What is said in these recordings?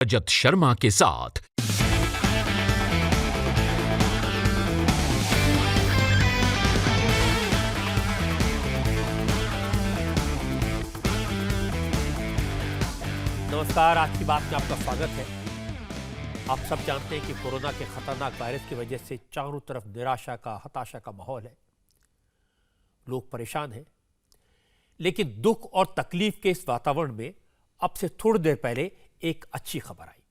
रजत शर्मा के साथ। नमस्कार, आज की बात में आपका स्वागत है। आप सब जानते हैं कि कोरोना के खतरनाक वायरस की वजह से चारों तरफ निराशा का, हताशा का माहौल है। लोग परेशान हैं, लेकिन दुख और तकलीफ के इस वातावरण में अब से थोड़ी देर पहले एक अच्छी खबर आई।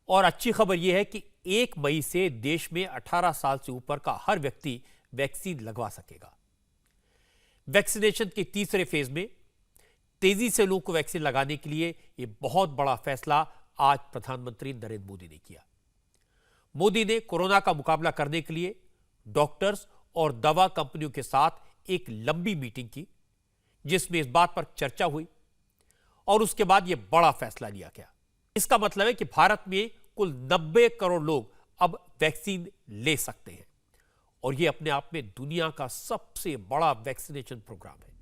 और अच्छी खबर यह है कि 1 मई से देश में 18 साल से ऊपर का हर व्यक्ति वैक्सीन लगवा सकेगा। वैक्सीनेशन के तीसरे फेज में तेजी से लोगों को वैक्सीन लगाने के लिए यह बहुत बड़ा फैसला आज प्रधानमंत्री नरेंद्र मोदी ने किया। मोदी ने कोरोना का मुकाबला करने के लिए डॉक्टर्स और दवा कंपनियों के साथ एक लंबी मीटिंग की, जिसमें इस बात पर चर्चा हुई और उसके बाद यह बड़ा फैसला लिया गया। इसका मतलब है कि भारत में कुल 90 करोड़ लोग अब वैक्सीन ले सकते हैं और यह अपने आप में दुनिया का सबसे बड़ा वैक्सीनेशन प्रोग्राम है।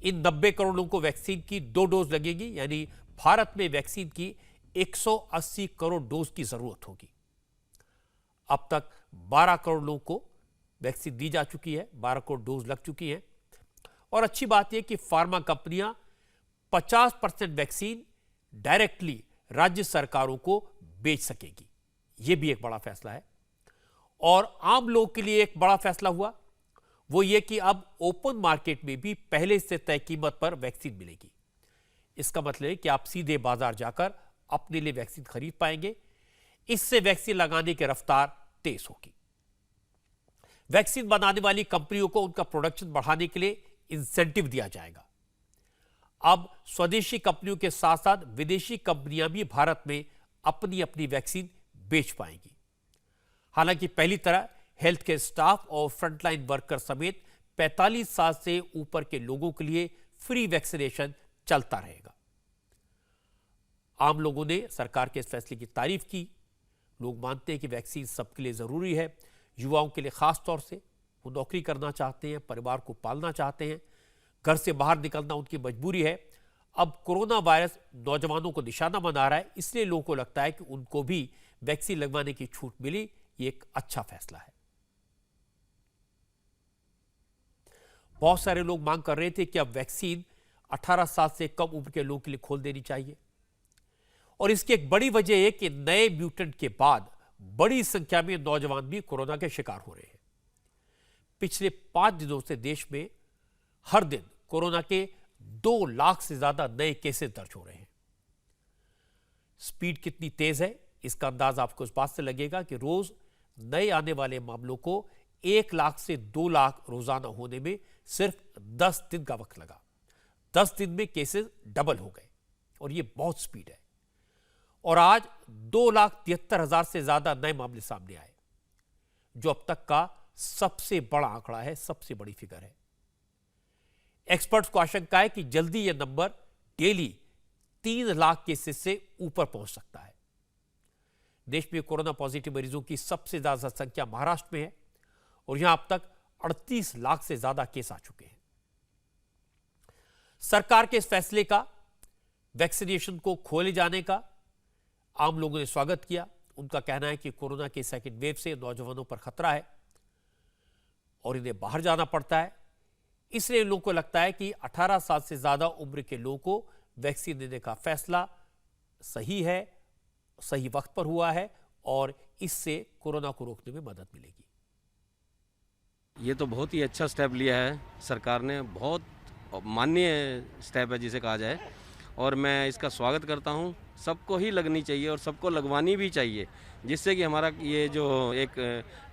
इन 90 करोड़ लोगों को वैक्सीन की 2 डोज लगेगी, यानी भारत में वैक्सीन की 180 करोड़ डोज की जरूरत होगी। अब तक 12 करोड़ लोगों को वैक्सीन दी जा चुकी है, 12 करोड़ डोज लग चुकी है। और अच्छी बात यह कि फार्मा कंपनियां 50% वैक्सीन डायरेक्टली राज्य सरकारों को बेच सकेगी। यह भी एक बड़ा फैसला है। और आम लोग के लिए एक बड़ा फैसला हुआ, वो ये कि अब ओपन मार्केट में भी पहले से तय कीमत पर वैक्सीन मिलेगी। इसका मतलब है कि आप सीधे बाजार जाकर अपने लिए वैक्सीन खरीद पाएंगे। इससे वैक्सीन लगाने की रफ्तार तेज होगी। वैक्सीन बनाने वाली कंपनियों को उनका प्रोडक्शन बढ़ाने के लिए इंसेंटिव दिया जाएगा। अब स्वदेशी कंपनियों के साथ साथ विदेशी कंपनियां भी भारत में अपनी अपनी वैक्सीन बेच पाएंगी। हालांकि पहली तरह हेल्थ केयर स्टाफ और फ्रंटलाइन वर्कर समेत 45 साल से ऊपर के लोगों के लिए फ्री वैक्सीनेशन चलता रहेगा। आम लोगों ने सरकार के इस फैसले की तारीफ की। लोग मानते हैं कि वैक्सीन सबके लिए जरूरी है, युवाओं के लिए खास तौर से। वो नौकरी करना चाहते हैं, परिवार को पालना चाहते हैं, घर से बाहर निकलना उनकी मजबूरी है। अब कोरोना वायरस नौजवानों को निशाना बना रहा है, इसलिए लोगों को लगता है कि उनको भी वैक्सीन लगवाने की छूट मिली। ये एक अच्छा फैसला है। बहुत सारे लोग मांग कर रहे थे कि अब वैक्सीन 18 साल से कम उम्र के लोगों के लिए खोल देनी चाहिए। और इसकी एक बड़ी वजह है कि नए म्यूटेंट के बाद बड़ी संख्या में नौजवान भी कोरोना के शिकार हो रहे हैं। पिछले 5 दिनों से देश में हर दिन कोरोना के 2 लाख से ज्यादा नए केसेस दर्ज हो रहे हैं। स्पीड कितनी तेज है, इसका अंदाज आपको इस बात से लगेगा कि रोज नए आने वाले मामलों को 1 लाख से 2 लाख रोजाना होने में सिर्फ 10 दिन का वक्त लगा। 10 दिन में केसेस डबल हो गए और यह बहुत स्पीड है। और आज 2,73,000 से ज्यादा नए मामले सामने आए, जो अब तक का सबसे बड़ा आंकड़ा है, सबसे बड़ी फिगर है। एक्सपर्ट्स को आशंका है कि जल्दी यह नंबर डेली 3 लाख केसेस से ऊपर पहुंच सकता है। देश में कोरोना पॉजिटिव मरीजों की सबसे ज्यादा संख्या महाराष्ट्र में है और यहां अब तक 38 लाख से ज्यादा केस आ चुके हैं। सरकार के इस फैसले का, वैक्सीनेशन को खोले जाने का, आम लोगों ने स्वागत किया। उनका कहना है कि कोरोना के सेकेंड वेव से नौजवानों पर खतरा है और इन्हें बाहर जाना पड़ता है। इसलिए लोगों को लगता है कि 18 साल से ज्यादा उम्र के लोगों को वैक्सीन देने का फैसला सही है, सही वक्त पर हुआ है और इससे कोरोना को रोकने में मदद मिलेगी। ये तो बहुत ही अच्छा स्टेप लिया है सरकार ने, बहुत माननीय स्टेप है जिसे कहा जाए, और मैं इसका स्वागत करता हूँ। सबको ही लगनी चाहिए और सबको लगवानी भी चाहिए, जिससे कि हमारा ये जो एक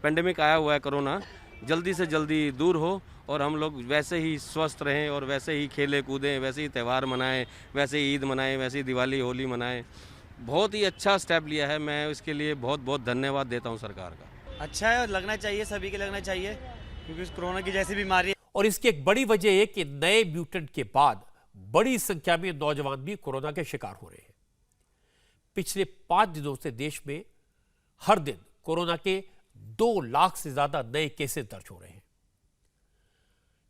पेंडेमिक आया हुआ है कोरोना, जल्दी से जल्दी दूर हो और हम लोग वैसे ही स्वस्थ रहें और वैसे ही खेले कूदें, वैसे ही त्यौहार मनाएं, वैसे ही ईद मनाएं, वैसे ही दिवाली होली मनाएं। बहुत ही अच्छा स्टेप लिया है, मैं इसके लिए बहुत बहुत धन्यवाद देता हूँ सरकार का। अच्छा है और लगना चाहिए, सभी के लगना चाहिए, क्योंकि इस कोरोना की जैसी बीमारी है। और इसकी एक बड़ी वजह है कि नए म्यूटेंट के बाद बड़ी संख्या में नौजवान भी कोरोना के शिकार हो रहे हैं। पिछले 5 दिनों से देश में हर दिन कोरोना के 2 लाख से ज्यादा नए केसेस दर्ज हो रहे हैं।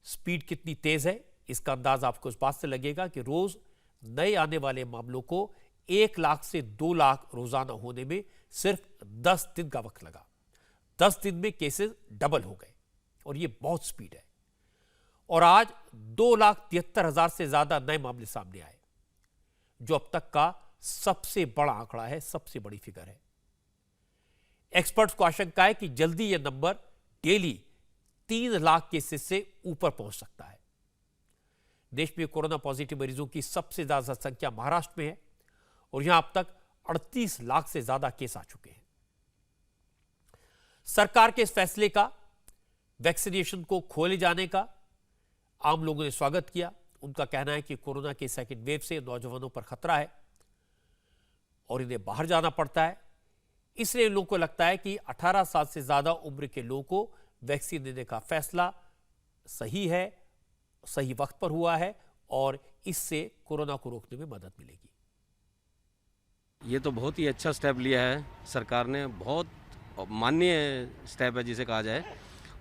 स्पीड कितनी तेज है, इसका अंदाज आपको इस बात से लगेगा कि रोज नए आने वाले मामलों को 1 लाख से 2 लाख रोजाना होने में सिर्फ 10 दिन का वक्त लगा। 10 दिन में केसेस डबल हो गए और ये बहुत स्पीड है। और आज 2,73,000 से ज्यादा नए मामले सामने आए, जो अब तक का सबसे बड़ा आंकड़ा है, सबसे बड़ी फिगर है। एक्सपर्ट्स को आशंका है कि जल्दी यह नंबर डेली 3 लाख केसेस से ऊपर पहुंच सकता है। देश में कोरोना पॉजिटिव मरीजों की सबसे ज्यादा संख्या महाराष्ट्र में है और यहां अब तक 38 लाख से ज्यादा केस आ चुके हैं। सरकार के इस फैसले का, वैक्सीनेशन को खोले जाने का, आम लोगों ने स्वागत किया। उनका कहना है कि कोरोना के सेकेंड वेव से नौजवानों पर खतरा है और इन्हें बाहर जाना पड़ता है। इसलिए लोगों को लगता है कि 18 साल से ज्यादा उम्र के लोगों को वैक्सीन देने का फैसला सही है, सही वक्त पर हुआ है और इससे कोरोना को रोकने में मदद मिलेगी। ये तो बहुत ही अच्छा स्टेप लिया है सरकार ने, बहुत माननीय स्टेप है जिसे कहा जाए,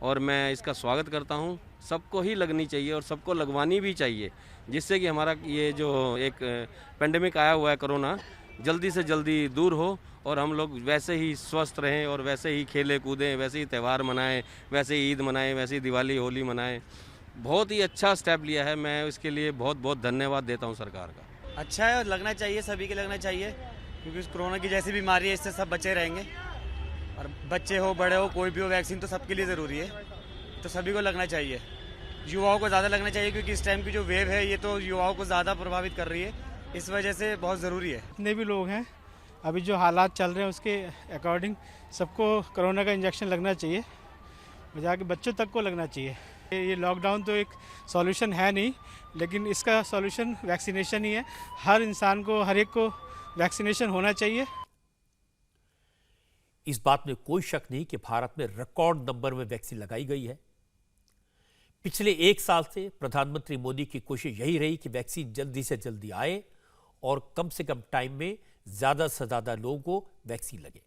और मैं इसका स्वागत करता हूँ। सबको ही लगनी चाहिए और सबको लगवानी भी चाहिए, जिससे कि हमारा ये जो एक पेंडेमिक आया हुआ है कोरोना, जल्दी से जल्दी दूर हो और हम लोग वैसे ही स्वस्थ रहें और वैसे ही खेले कूदें, वैसे ही त्यौहार मनाएं, वैसे ही ईद मनाएं, वैसे ही दिवाली होली मनाएं। बहुत ही अच्छा स्टेप लिया है, मैं इसके लिए बहुत बहुत धन्यवाद देता हूँ सरकार का। अच्छा है और लगना चाहिए, सभी के लगना चाहिए, क्योंकि इस कोरोना की जैसी बीमारी है, इससे सब बचे रहेंगे। और बच्चे हो बड़े हो कोई भी हो, वैक्सीन तो सबके लिए ज़रूरी है, तो सभी को लगना चाहिए। युवाओं को ज़्यादा लगना चाहिए, क्योंकि इस टाइम की जो वेव है ये तो युवाओं को ज़्यादा प्रभावित कर रही है, इस वजह से बहुत ज़रूरी है। जितने भी लोग हैं, अभी जो हालात चल रहे हैं उसके अकॉर्डिंग सबको कोरोना का इंजेक्शन लगना चाहिए, बजा के बच्चों तक को लगना चाहिए। ये लॉकडाउन तो एक सॉल्यूशन है नहीं, लेकिन इसका सॉल्यूशन वैक्सीनेशन ही है। हर इंसान को, हर एक को वैक्सीनेशन होना चाहिए। इस बात में कोई शक नहीं कि भारत में रिकॉर्ड नंबर में वैक्सीन लगाई गई है। पिछले 1 साल से प्रधानमंत्री मोदी की कोशिश यही रही कि वैक्सीन जल्दी से जल्दी आए और कम से कम टाइम में ज्यादा से ज्यादा लोगों को वैक्सीन लगे।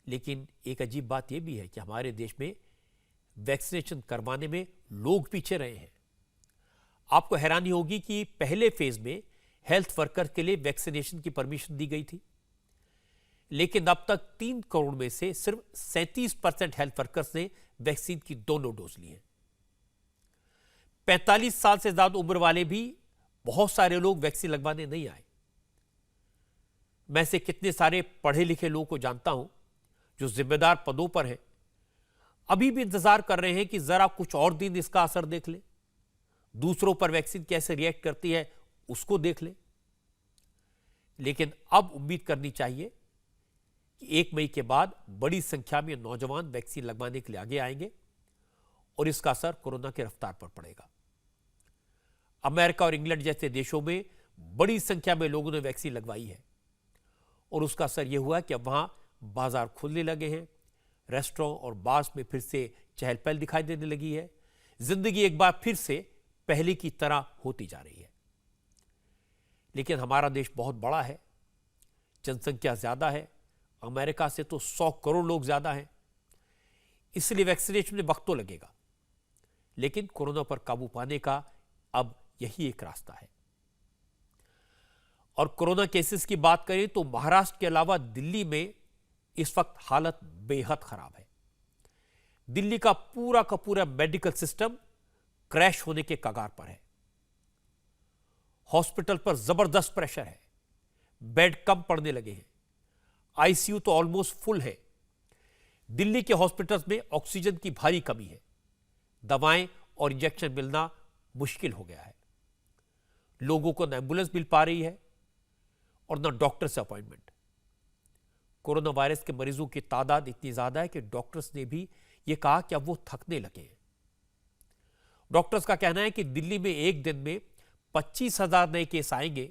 लेकिन एक अजीब बात यह भी है कि हमारे देश में वैक्सीनेशन करवाने में लोग पीछे रहे हैं। आपको हैरानी होगी कि पहले फेज में हेल्थ वर्कर के लिए वैक्सीनेशन की परमिशन दी गई थी, लेकिन अब तक 3 करोड़ में से सिर्फ 37% हेल्थ वर्कर्स ने वैक्सीन की दोनों डोज ली हैं। 45 साल से ज्यादा उम्र वाले भी बहुत सारे लोग वैक्सीन लगवाने नहीं आए। मैं से कितने सारे पढ़े लिखे लोगों को जानता हूं जो जिम्मेदार पदों पर हैं, अभी भी इंतजार कर रहे हैं कि जरा कुछ और दिन इसका असर देख ले, दूसरों पर वैक्सीन कैसे रिएक्ट करती है उसको देख ले। लेकिन अब उम्मीद करनी चाहिए कि 1 मई के बाद बड़ी संख्या में नौजवान वैक्सीन लगवाने के लिए आगे आएंगे और इसका असर कोरोना की रफ्तार पर पड़ेगा। अमेरिका और इंग्लैंड जैसे देशों में बड़ी संख्या में लोगों ने वैक्सीन लगवाई है और उसका असर यह हुआ कि अब वहां बाजार खुलने लगे हैं, रेस्टोरेंट और बार्स में फिर से चहल पहल दिखाई देने लगी है। जिंदगी एक बार फिर से पहले की तरह होती जा रही है। लेकिन हमारा देश बहुत बड़ा है, जनसंख्या ज्यादा है, अमेरिका से तो 100 करोड़ लोग ज्यादा हैं, इसलिए वैक्सीनेशन में वक्त तो लगेगा, लेकिन कोरोना पर काबू पाने का अब यही एक रास्ता है। और कोरोना केसेस की बात करें तो महाराष्ट्र के अलावा दिल्ली में इस वक्त हालत बेहद खराब है। दिल्ली का पूरा मेडिकल सिस्टम क्रैश होने के कगार पर है। हॉस्पिटल पर जबरदस्त प्रेशर है, बेड कम पड़ने लगे हैं, आईसीयू तो ऑलमोस्ट फुल है। दिल्ली के हॉस्पिटल्स में ऑक्सीजन की भारी कमी है, दवाएं और इंजेक्शन मिलना मुश्किल हो गया है। लोगों को न एम्बुलेंस मिल पा रही है और न डॉक्टर से अपॉइंटमेंट। कोरोना वायरस के मरीजों की तादाद इतनी ज्यादा है कि डॉक्टर्स ने भी यह कहा कि अब वो थकने लगे हैं। डॉक्टर्स का कहना है कि दिल्ली में एक दिन में 25,000 नए केस आएंगे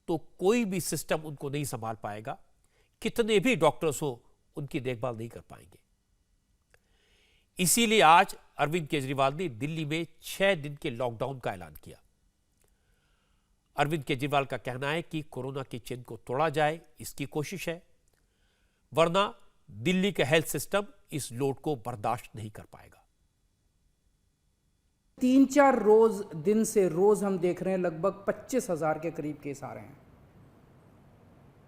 तो कोई भी सिस्टम उनको नहीं संभाल पाएगा, कितने भी डॉक्टर्स हो उनकी देखभाल नहीं कर पाएंगे। इसीलिए आज अरविंद केजरीवाल ने दिल्ली में 6 दिन के लॉकडाउन का ऐलान किया। अरविंद केजरीवाल का कहना है कि कोरोना की चेन को तोड़ा जाए, इसकी कोशिश है, वरना दिल्ली का हेल्थ सिस्टम इस लोड को बर्दाश्त नहीं कर पाएगा। 3-4 रोज दिन से रोज हम देख रहे हैं लगभग 25,000 के करीब केस आ रहे हैं।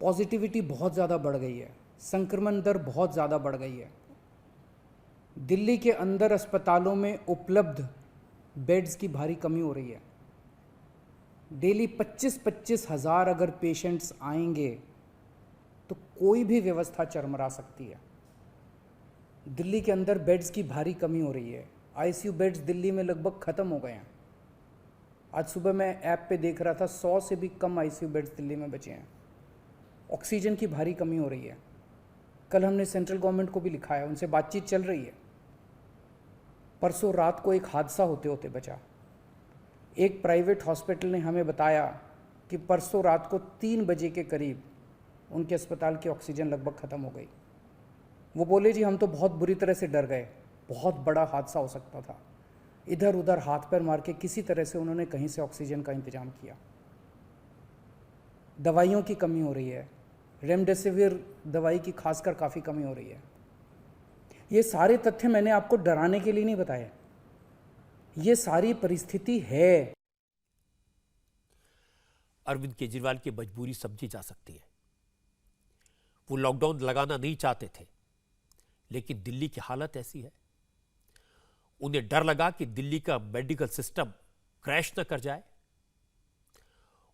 पॉजिटिविटी बहुत ज़्यादा बढ़ गई है, संक्रमण दर बहुत ज़्यादा बढ़ गई है। दिल्ली के अंदर अस्पतालों में उपलब्ध बेड्स की भारी कमी हो रही है। डेली 25-25 हज़ार अगर पेशेंट्स आएंगे तो कोई भी व्यवस्था चरमरा सकती है। दिल्ली के अंदर बेड्स की भारी कमी हो रही है। आईसीयू बेड्स दिल्ली में लगभग ख़त्म हो गए हैं। आज सुबह मैं ऐप पे देख रहा था 100 से भी कम आईसीयू बेड्स दिल्ली में बचे हैं। ऑक्सीजन की भारी कमी हो रही है। कल हमने सेंट्रल गवर्नमेंट को भी लिखा है, उनसे बातचीत चल रही है। परसों रात को एक हादसा होते होते बचा। एक प्राइवेट हॉस्पिटल ने हमें बताया कि परसों रात को 3 बजे के करीब उनके अस्पताल की ऑक्सीजन लगभग ख़त्म हो गई। वो बोले जी हम तो बहुत बुरी तरह से डर गए, बहुत बड़ा हादसा हो सकता था। इधर उधर हाथ पैर मार के किसी तरह से उन्होंने कहीं से ऑक्सीजन का इंतजाम किया। दवाइयों की कमी हो रही है, रेमडेसिविर दवाई की खासकर काफ़ी कमी हो रही है। ये सारे तथ्य मैंने आपको डराने के लिए नहीं बताए, ये सारी परिस्थिति है। अरविंद केजरीवाल की मजबूरी समझी जा सकती है। वो लॉकडाउन लगाना नहीं चाहते थे, लेकिन दिल्ली की हालत ऐसी है। उन्हें डर लगा कि दिल्ली का मेडिकल सिस्टम क्रैश न कर जाए,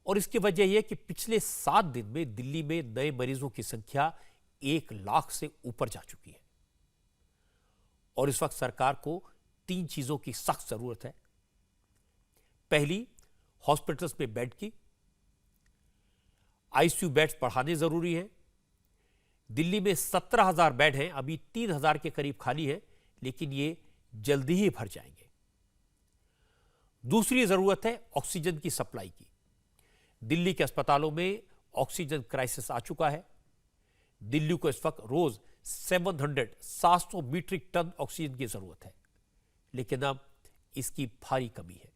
और इसकी वजह यह कि पिछले 7 दिन में दिल्ली में नए मरीजों की संख्या 1 लाख से ऊपर जा चुकी है। और इस वक्त सरकार को 3 चीजों की सख्त जरूरत है। पहली, हॉस्पिटल्स में बेड की, आईसीयू बेड्स बढ़ाने जरूरी है। दिल्ली में 17,000 बेड हैं, अभी 3,000 के करीब खाली है, लेकिन ये जल्दी ही भर जाएंगे। दूसरी जरूरत है ऑक्सीजन की सप्लाई की। दिल्ली के अस्पतालों में ऑक्सीजन क्राइसिस आ चुका है। दिल्ली को इस वक्त रोज 700 मीट्रिक टन ऑक्सीजन की जरूरत है, लेकिन अब इसकी भारी कमी है।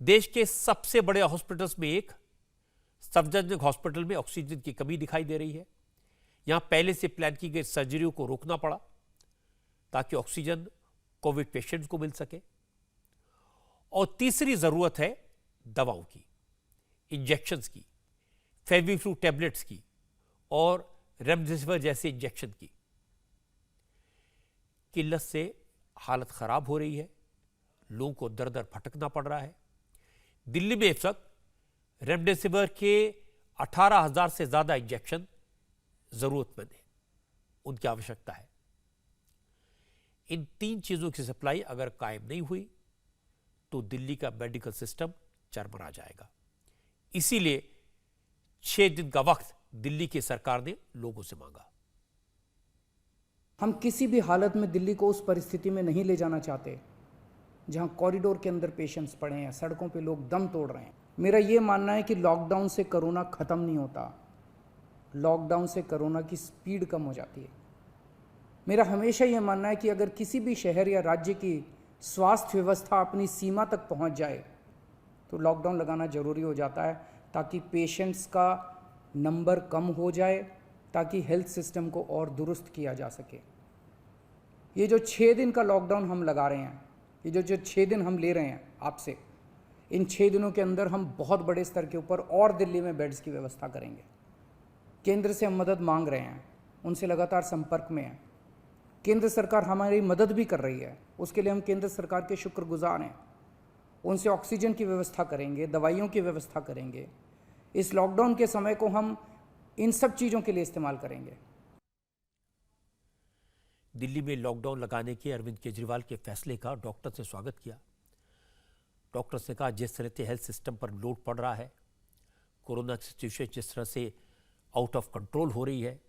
देश के सबसे बड़े हॉस्पिटल्स में एक सार्वजनिक हॉस्पिटल में ऑक्सीजन की कमी दिखाई दे रही है। यहां पहले से प्लान की गई सर्जरियों को रोकना पड़ा ताकि ऑक्सीजन कोविड पेशेंट्स को मिल सके। और तीसरी जरूरत है दवाओं की, इंजेक्शंस की, फेविफ्लू टैबलेट्स की और रेमडेसिविर जैसे इंजेक्शन की। किल्लत से हालत खराब हो रही है, लोगों को दर दर भटकना पड़ रहा है। दिल्ली में इस वक्त रेमडेसिविर के 18,000 से ज्यादा इंजेक्शन जरूरतमंद है, उनकी आवश्यकता है। इन 3 चीजों की सप्लाई अगर कायम नहीं हुई तो दिल्ली का मेडिकल सिस्टम चरमरा जाएगा। इसीलिए 6 दिन का वक्त दिल्ली की सरकार ने लोगों से मांगा। हम किसी भी हालत में दिल्ली को उस परिस्थिति में नहीं ले जाना चाहते जहां कॉरिडोर के अंदर पेशेंट्स पड़े हैं, सड़कों पे लोग दम तोड़ रहे हैं। मेरा ये मानना है कि लॉकडाउन से कोरोना ख़त्म नहीं होता, लॉकडाउन से कोरोना की स्पीड कम हो जाती है। मेरा हमेशा ये मानना है कि अगर किसी भी शहर या राज्य की स्वास्थ्य व्यवस्था अपनी सीमा तक पहुंच जाए तो लॉकडाउन लगाना ज़रूरी हो जाता है, ताकि पेशेंट्स का नंबर कम हो जाए, ताकि हेल्थ सिस्टम को और दुरुस्त किया जा सके। ये जो 6 दिन का लॉकडाउन हम लगा रहे हैं, ये जो 6 दिन हम ले रहे हैं आपसे, इन 6 दिनों के अंदर हम बहुत बड़े स्तर के ऊपर और दिल्ली में बेड्स की व्यवस्था करेंगे। केंद्र से हम मदद मांग रहे हैं, उनसे लगातार संपर्क में हैं। केंद्र सरकार हमारी मदद भी कर रही है, उसके लिए हम केंद्र सरकार के शुक्रगुजार हैं। उनसे ऑक्सीजन की व्यवस्था करेंगे, दवाइयों की व्यवस्था करेंगे। इस लॉकडाउन के समय को हम इन सब चीज़ों के लिए इस्तेमाल करेंगे। दिल्ली में लॉकडाउन लगाने के अरविंद केजरीवाल के फैसले का डॉक्टर्स ने स्वागत किया। डॉक्टर्स ने कहा जिस तरह से हेल्थ सिस्टम पर लोड पड़ रहा है, कोरोना की सिचुएशन जिस तरह से आउट ऑफ कंट्रोल हो रही है,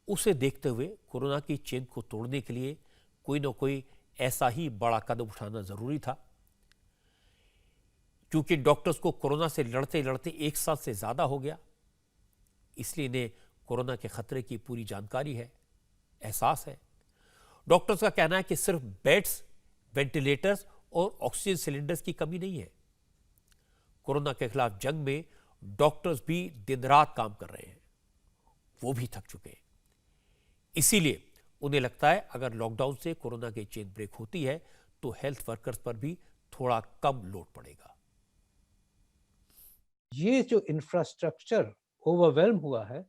उसे देखते हुए कोरोना की चेन को तोड़ने के लिए कोई ना कोई ऐसा ही बड़ा कदम उठाना जरूरी था। क्योंकि डॉक्टर्स को कोरोना से लड़ते लड़ते 1 साल से ज्यादा हो गया, इसलिए इन्हें कोरोना के खतरे की पूरी जानकारी है, एहसास है। डॉक्टर्स का कहना है कि सिर्फ बेड्स, वेंटिलेटर्स और ऑक्सीजन सिलेंडर्स की कमी नहीं है। कोरोना के खिलाफ जंग में डॉक्टर्स भी दिन रात काम कर रहे हैं, वो भी थक चुके हैं। इसीलिए उन्हें लगता है अगर लॉकडाउन से कोरोना की चेन ब्रेक होती है तो हेल्थ वर्कर्स पर भी थोड़ा कम लोड पड़ेगा। ये जो इंफ्रास्ट्रक्चर ओवरवेल्म हुआ है,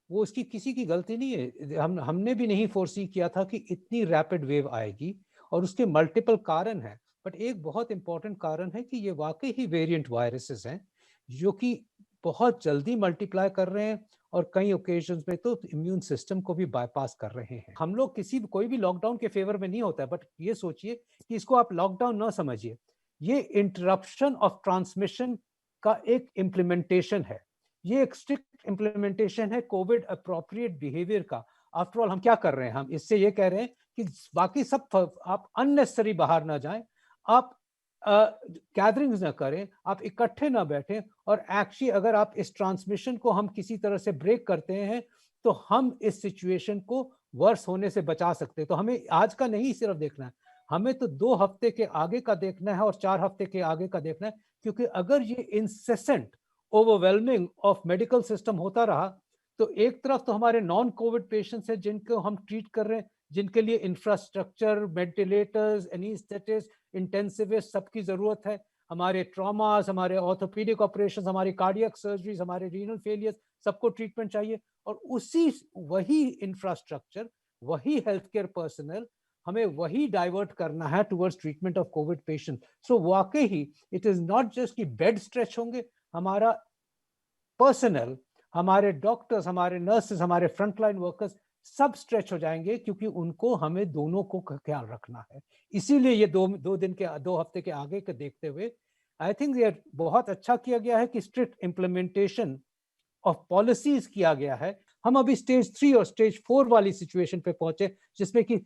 वो उसकी किसी की गलती नहीं है। हमने भी नहीं फोरसी किया था कि इतनी रैपिड वेव आएगी, और उसके मल्टीपल कारण हैं। बट एक बहुत इंपॉर्टेंट कारण है कि ये वाकई ही वेरिएंट वायरसेस हैं जो कि बहुत जल्दी मल्टीप्लाई कर रहे हैं, और कई ओकेजन्स में तो इम्यून सिस्टम को भी बाईपास कर रहे हैं। हम लोग कोई भी लॉकडाउन के फेवर में नहीं होता है, बट ये सोचिए कि इसको आप लॉकडाउन ना समझिए, ये इंटरप्शन ऑफ ट्रांसमिशन का एक इम्प्लीमेंटेशन है। ये एक स्ट्रिक्ट इम्प्लीमेंटेशन है कोविड अप्रोप्रिएट बिहेवियर का। आफ्टर ऑल हम क्या कर रहे हैं? हम इससे ये कह रहे हैं कि बाकी सब आप अननेसेसरी बाहर ना जाएं, आप गैदरिंग्स ना करें, आप इकट्ठे ना बैठें, और एक्चुअली अगर आप इस ट्रांसमिशन को हम किसी तरह से ब्रेक करते हैं तो हम इस सिचुएशन को वर्स होने से बचा सकते हैं। तो हमें आज का नहीं सिर्फ देखना है, हमें तो 2 हफ्ते के आगे का देखना है और 4 हफ्ते के आगे का देखना है, क्योंकि अगर ये incessant overwhelming of medical system होता रहा तो एक तरफ तो हमारे नॉन कोविड पेशेंट्स हैं जिनको हम ट्रीट कर रहे हैं, जिनके लिए इंफ्रास्ट्रक्चर, वेंटिलेटर्स, एनेस्थेटिस्ट, इंटेंसिविस्ट सबकी जरूरत है, हमारे ट्रॉमास, हमारे ऑर्थोपेडिक ऑपरेशंस, हमारी कार्डियक सर्जरीज, हमारे रीनल फेलियर्स, सबको ट्रीटमेंट चाहिए। और वही इंफ्रास्ट्रक्चर, वही हेल्थ केयर पर्सनल हमें वही डाइवर्ट करना है towards treatment of covid patient. So वाकई ही इट इज नॉट जस्ट कि बेड स्ट्रेच होंगे, हमारा पर्सनल, हमारे डॉक्टर्स, हमारे नर्सेस, हमारे फ्रंटलाइन वर्कर्स सब स्ट्रेच हो जाएंगे, क्योंकि उनको हमें दोनों को ख्याल रखना है। इसीलिए ये 2 हफ्ते के आगे के देखते हुए आई थिंक ये बहुत अच्छा किया गया है कि स्ट्रिक्ट इम्प्लीमेंटेशन ऑफ पॉलिसीज किया गया है। हम अभी स्टेज 3 और स्टेज 4 वाली सिचुएशन पे पहुंचे, जिसमें कि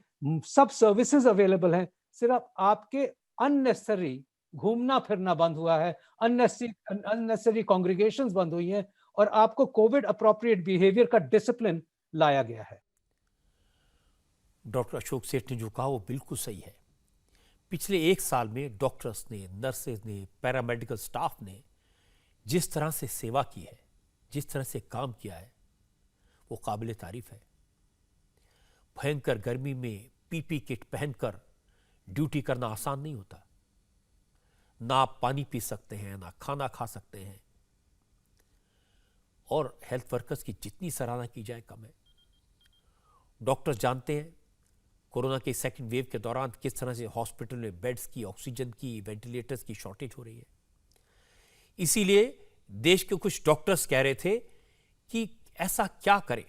सब सर्विसेज अवेलेबल हैं, सिर्फ आपके अननेसेसरी घूमना फिरना बंद हुआ है, अननेसेसरी कांग्रेगेशंस बंद हुई हैं, और आपको कोविड अप्रोप्रिएट बिहेवियर का डिसिप्लिन लाया गया है। डॉक्टर अशोक सेठ ने जो कहा वो बिल्कुल सही है। पिछले 1 साल में डॉक्टर्स ने, नर्सेज ने, पैरामेडिकल स्टाफ ने जिस तरह से सेवा की है, जिस तरह से काम किया है, वो काबिल तारीफ है। भयंकर गर्मी में पीपी किट पहनकर ड्यूटी करना आसान नहीं होता। ना आप पानी पी सकते हैं, ना खाना खा सकते हैं, और हेल्थ वर्कर्स की जितनी सराहना की जाए कम है। डॉक्टर्स जानते हैं कोरोना के सेकंड वेव के दौरान किस तरह से हॉस्पिटल में बेड्स की, ऑक्सीजन की, वेंटिलेटर्स की शॉर्टेज हो रही है। इसीलिए देश के कुछ डॉक्टर्स कह रहे थे कि ऐसा क्या करें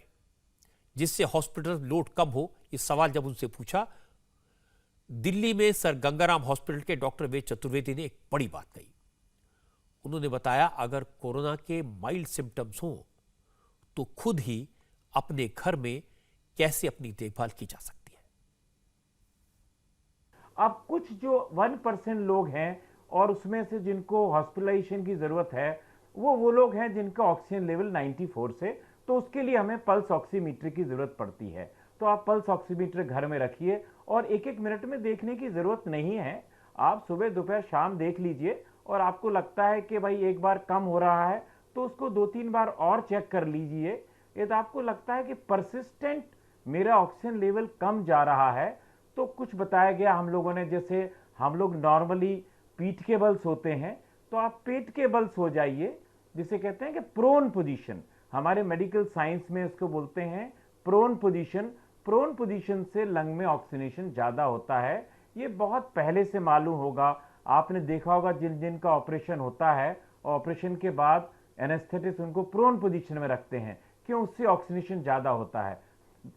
जिससे हॉस्पिटल लोड कम हो। इस सवाल जब उनसे पूछा, दिल्ली में सर गंगाराम हॉस्पिटल के डॉक्टर वेद चतुर्वेदी ने एक बड़ी बात कही। उन्होंने बताया, अगर कोरोना के माइल्ड सिम्टम्स हों तो खुद ही अपने घर में कैसे अपनी देखभाल की जा सकती है। अब कुछ जो 1% लोग हैं और उसमें से जिनको हॉस्पिटलाइजेशन की जरूरत है, वो लोग हैं जिनका ऑक्सीजन लेवल 94 से, तो उसके लिए हमें पल्स ऑक्सीमीटर की जरूरत पड़ती है। तो आप पल्स ऑक्सीमीटर घर में रखिए, और 1-1 मिनट में देखने की जरूरत नहीं है। आप सुबह, दोपहर, शाम देख लीजिए, और आपको लगता है कि भाई एक बार कम हो रहा है तो उसको 2-3 बार और चेक कर लीजिए। यदि आपको लगता है कि परसिस्टेंट मेरा ऑक्सीजन लेवल कम जा रहा है, तो कुछ बताया गया हम लोगों ने, जैसे हम लोग नॉर्मली पीठ के बल सोते हैं, तो आप पेट के बल सो जाइए, जिसे कहते हैं कि प्रोन पोजीशन। हमारे मेडिकल साइंस में इसको बोलते हैं प्रोन पोजीशन। प्रोन पोजीशन से लंग में ऑक्सीजनेशन ज्यादा होता है। ये बहुत पहले से मालूम होगा, आपने देखा होगा जिनका ऑपरेशन होता है, ऑपरेशन के बाद एनेस्थेटिस्ट उनको प्रोन पोजीशन में रखते हैं, क्यों? उससे ऑक्सीजनेशन ज्यादा होता है।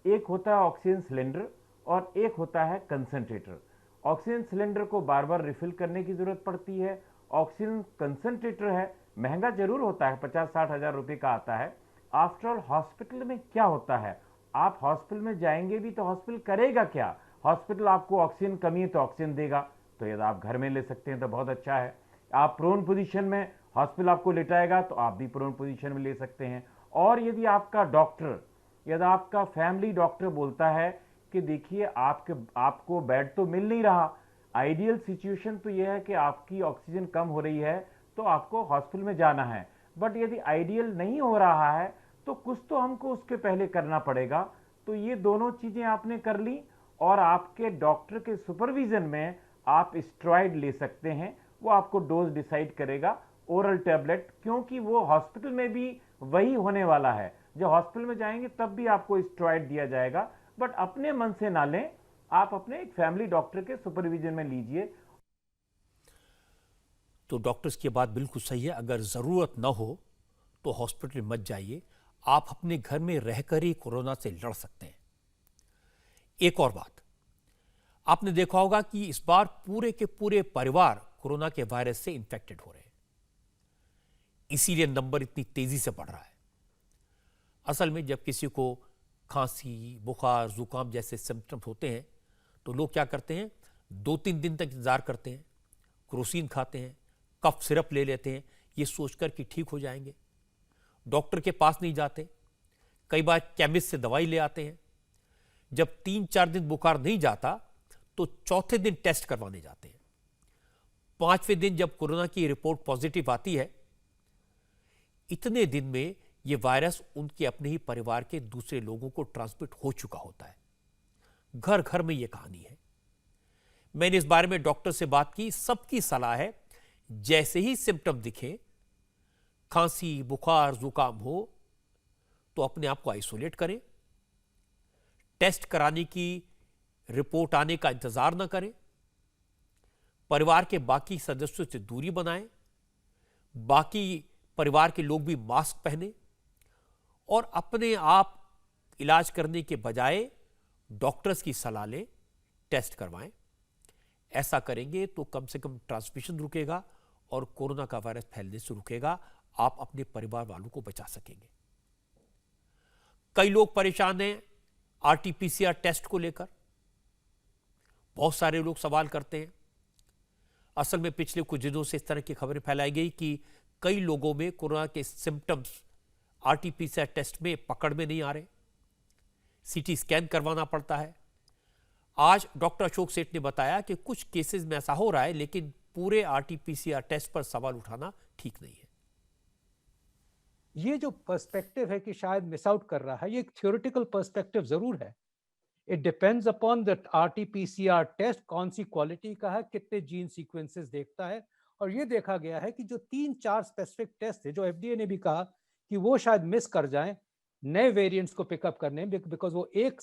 एक होता है ऑक्सीजन सिलेंडर और एक होता है कंसंट्रेटर। ऑक्सीजन सिलेंडर को बार बार रिफिल करने की जरूरत पड़ती है। ऑक्सीजन कंसंट्रेटर है, महंगा जरूर होता है, 50-60 हजार रुपए का आता है। आफ्टर ऑल हॉस्पिटल में क्या होता है, आप हॉस्पिटल में जाएंगे भी तो हॉस्पिटल करेगा क्या? हॉस्पिटल आपको ऑक्सीजन कमी है तो ऑक्सीजन देगा, तो यदि आप घर में ले सकते हैं तो बहुत अच्छा है। आप प्रोन पोजीशन में, हॉस्पिटल आपको लेटाएगा तो आप भी प्रोन पोजीशन में ले सकते हैं। और यदि आपका डॉक्टर, यदि आपका फैमिली डॉक्टर बोलता है कि देखिए आपको बेड तो मिल नहीं रहा, आइडियल सिचुएशन तो यह है कि आपकी ऑक्सीजन कम हो रही है तो आपको हॉस्पिटल में जाना है, बट यदि आइडियल नहीं हो रहा है तो कुछ तो हमको उसके पहले करना पड़ेगा। तो ये दोनों चीजें आपने कर ली, और आपके डॉक्टर के सुपरविजन में आप स्टेरॉइड ले सकते हैं। वो आपको डोज डिसाइड करेगा, ओरल टैबलेट, क्योंकि वो हॉस्पिटल में भी वही होने वाला है। जब हॉस्पिटल में जाएंगे तब भी आपको स्टेरॉइड दिया जाएगा, बट अपने मन से ना लें, आप अपने एक फैमिली डॉक्टर के सुपरविजन में लीजिए। तो डॉक्टर्स की बात बिल्कुल सही है, अगर ज़रूरत ना हो तो हॉस्पिटल मत जाइए, आप अपने घर में रहकर ही कोरोना से लड़ सकते हैं। एक और बात, आपने देखा होगा कि इस बार पूरे के पूरे परिवार कोरोना के वायरस से इन्फेक्टेड हो रहे हैं, इसीलिए नंबर इतनी तेजी से बढ़ रहा है। असल में जब किसी को खांसी, बुखार, जुकाम जैसे सिम्टम्स होते हैं तो लोग क्या करते हैं, 2-3 दिन तक इंतजार करते हैं, क्रोसिन खाते हैं, कफ सिरप ले लेते हैं, ये सोचकर कि ठीक हो जाएंगे। डॉक्टर के पास नहीं जाते, कई बार केमिस्ट से दवाई ले आते हैं। जब 3-4 दिन बुखार नहीं जाता तो चौथे दिन टेस्ट करवाने जाते हैं। 5वें दिन जब कोरोना की रिपोर्ट पॉजिटिव आती है, इतने दिन में यह वायरस उनके अपने ही परिवार के दूसरे लोगों को ट्रांसमिट हो चुका होता है। घर घर में यह कहानी है। मैंने इस बारे में डॉक्टर से बात की, सबकी सलाह है जैसे ही सिम्टम दिखे, खांसी, बुखार, जुकाम हो तो अपने आप को आइसोलेट करें, टेस्ट कराने की रिपोर्ट आने का इंतजार न करें, परिवार के बाकी सदस्यों से दूरी बनाएं, बाकी परिवार के लोग भी मास्क पहने और अपने आप इलाज करने के बजाय डॉक्टर्स की सलाह लें, टेस्ट करवाएं। ऐसा करेंगे तो कम से कम ट्रांसमिशन रुकेगा और कोरोना का वायरस फैलने से रुकेगा, आप अपने परिवार वालों को बचा सकेंगे। कई लोग परेशान हैं आरटी-पीसीआर टेस्ट को लेकर, बहुत सारे लोग सवाल करते हैं। असल में पिछले कुछ दिनों से इस तरह की खबरें फैलाई गई कि कई लोगों में कोरोना के सिम्टम्स आरटी-पीसीआर टेस्ट में पकड़ में नहीं आ रहे, सीटी स्कैन करवाना पड़ता है। आज डॉक्टर अशोक सेठ ने बताया कि कुछ केसेस में ऐसा हो रहा है, लेकिन पूरे आरटी-पीसीआर टेस्ट पर सवाल उठाना ठीक नहीं है। ये जो पर्सपेक्टिव है कि शायद मिस आउट कर रहा है, ये एक थ्योरेटिकल पर्सपेक्टिव जरूर है। It depends upon the RT PCR test कौन सी क्वालिटी का है, कितने जीन सीक्वेंसेस देखता है। और ये देखा गया है कि जो 3-4 स्पेसिफिक टेस्ट है, जो एफडीए ने भी कहा कि वो शायद मिस कर जाएं नए वेरिएंट्स को पिकअप करने, बिकॉज वो एक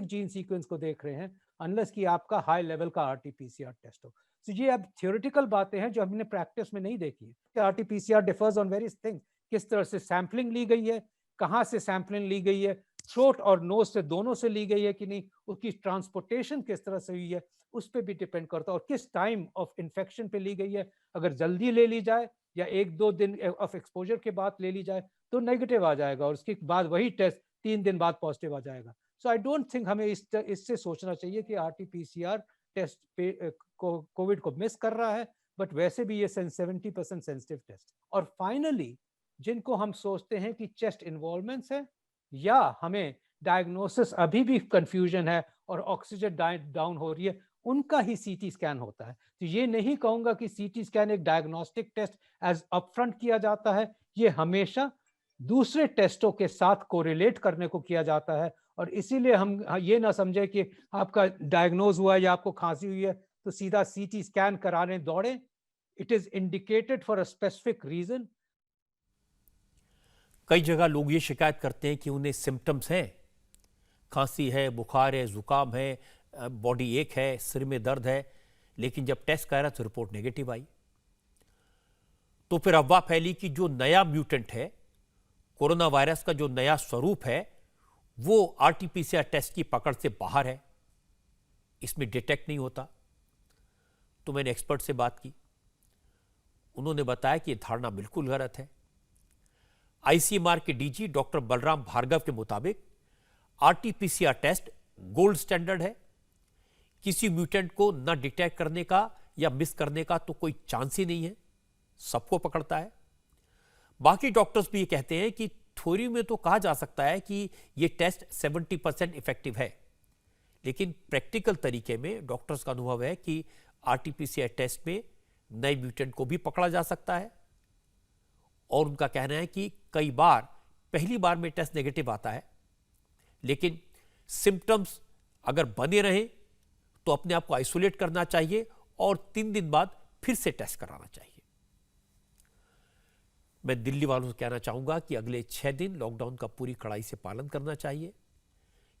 जीन सीक्वेंस को देख रहे हैं, अनलेस कि आपका हाई लेवल का आरटी-पीसीआर टेस्ट हो। तो ये अब थ्योरेटिकल बातें हैं जो हमने प्रैक्टिस में नहीं देखी है। RT-PCR differs on various things, किस तरह से सैंपलिंग ली गई है, कहाँ से सैंपलिंग ली गई है, थ्रोट और नोज से दोनों से ली गई है कि नहीं, उसकी ट्रांसपोर्टेशन किस तरह से हुई है, उस पर भी डिपेंड करता है, और किस टाइम ऑफ इन्फेक्शन पे ली गई है। अगर जल्दी ले ली जाए या 1-2 दिन ऑफ एक्सपोजर के बाद ले ली जाए तो नेगेटिव आ जाएगा, और उसके बाद वही टेस्ट 3 दिन बाद पॉजिटिव आ जाएगा। सो आई डोंट थिंक हमें इससे सोचना चाहिए कि आरटी-पीसीआर टेस्ट पे कोविड को मिस कर रहा है, बट वैसे भी ये 70% सेंसिटिव टेस्ट। और फाइनली जिनको हम सोचते हैं कि चेस्ट इन्वॉल्वमेंट्स है या हमें डायग्नोसिस अभी भी कंफ्यूजन है और ऑक्सीजन डाउन हो रही है, उनका ही सीटी स्कैन होता है। तो ये नहीं कहूंगा कि सीटी स्कैन एक डायग्नोस्टिक टेस्ट एज अपफ्रंट किया जाता है, ये हमेशा दूसरे टेस्टों के साथ कोरिलेट करने को किया जाता है। और इसीलिए हम ये ना समझे कि आपका डायग्नोज हुआ या आपको खांसी हुई है तो सीधा सीटी स्कैन कराने दौड़े। It is indicated for a specific reason. कई जगह लोग ये शिकायत करते हैं कि उन्हें सिम्टम्स हैं, खांसी है, बुखार है, जुकाम है, बॉडी एक है, सिर में दर्द है, लेकिन जब टेस्ट कराया तो रिपोर्ट नेगेटिव आई। तो फिर अफवाह फैली कि जो नया म्यूटेंट है, कोरोना वायरस का जो नया स्वरूप है, वो आरटी-पीसीआर टेस्ट की पकड़ से बाहर है, इसमें डिटेक्ट नहीं होता। तो मैंने एक्सपर्ट से बात की, उन्होंने बताया कि यह धारणा बिल्कुल गलत है। आईसीएमआर के डीजी डॉक्टर बलराम भार्गव के मुताबिक आरटी-पीसीआर टेस्ट गोल्ड स्टैंडर्ड है, किसी म्यूटेंट को न डिटेक्ट करने का या मिस करने का तो कोई चांस ही नहीं है, सबको पकड़ता है। बाकी डॉक्टर्स भी ये कहते हैं कि थ्योरी में तो कहा जा सकता है कि ये टेस्ट 70% इफेक्टिव है, लेकिन प्रैक्टिकल तरीके में डॉक्टर्स का अनुभव है कि आरटी-पीसीआर टेस्ट में नए म्यूटेंट को भी पकड़ा जा सकता है। और उनका कहना है कि कई बार पहली बार में टेस्ट नेगेटिव आता है, लेकिन सिम्टम्स अगर बने रहें तो अपने आप को आइसोलेट करना चाहिए और 3 दिन बाद फिर से टेस्ट कराना चाहिए। मैं दिल्ली वालों से कहना चाहूँगा कि अगले 6 दिन लॉकडाउन का पूरी कड़ाई से पालन करना चाहिए,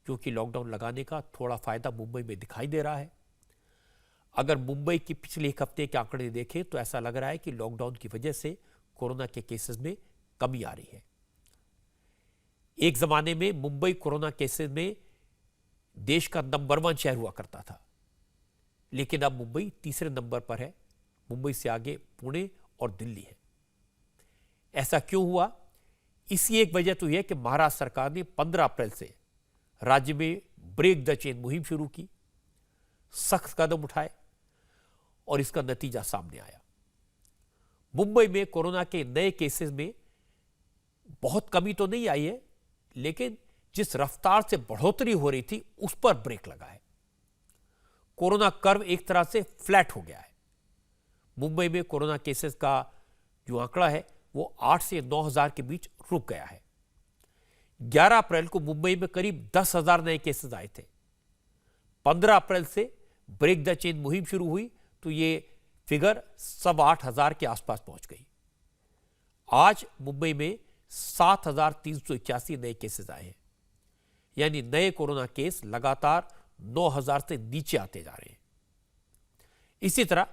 क्योंकि लॉकडाउन लगाने का थोड़ा फ़ायदा मुंबई में दिखाई दे रहा है। अगर मुंबई की पिछले एक हफ्ते के आंकड़े देखें तो ऐसा लग रहा है कि लॉकडाउन की वजह से कोरोना के केसेस में कमी आ रही है। एक ज़माने में मुंबई कोरोना केसेस में देश का नंबर 1 शहर हुआ करता था, लेकिन अब मुंबई तीसरे नंबर पर है। मुंबई से आगे पुणे और दिल्ली है। ऐसा क्यों हुआ? इसी एक वजह तो यह कि महाराष्ट्र सरकार ने 15 अप्रैल से राज्य में ब्रेक द चेन मुहिम शुरू की, सख्त कदम उठाए और इसका नतीजा सामने आया। मुंबई में कोरोना के नए केसेस में बहुत कमी तो नहीं आई है, लेकिन जिस रफ्तार से बढ़ोतरी हो रही थी उस पर ब्रेक लगा है। कोरोना कर्व एक तरह से फ्लैट हो गया है। मुंबई में कोरोना केसेस का जो आंकड़ा है वो 8 से 9,000 के बीच रुक गया है। 11 अप्रैल को मुंबई में करीब 10,000 नए केसेस आए थे। 15 अप्रैल से ब्रेक द चेन मुहिम शुरू हुई तो ये फिगर 8,500 के आसपास पहुंच गई। आज मुंबई में 7,381 नए केसेस आए हैं, यानी नए कोरोना केस लगातार 9,000 से नीचे आते जा रहे हैं। इसी तरह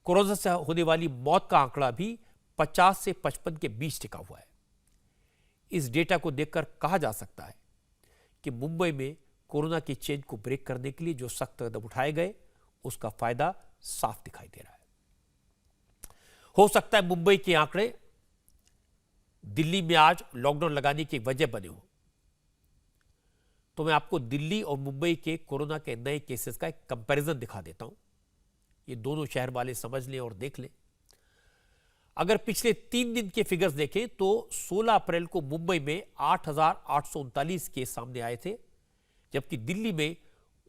कोरोना से होने वाली मौत का आंकड़ा भी 50 से 55 के बीच टिका हुआ है। इस डेटा को देखकर कहा जा सकता है कि मुंबई में कोरोना की चेन को ब्रेक करने के लिए जो सख्त कदम उठाए गए उसका फायदा साफ दिखाई दे रहा है। हो सकता है मुंबई के आंकड़े दिल्ली में आज लॉकडाउन लगाने की वजह बने हो, तो मैं आपको दिल्ली और मुंबई के कोरोना के नए केसेस का एक कंपैरिजन दिखा देता हूं। ये दोनों शहर वाले समझ लें और देख लें। अगर पिछले 3 दिन के फिगर्स देखें तो 16 अप्रैल को मुंबई में 8,839 केस सामने आए थे, जबकि दिल्ली में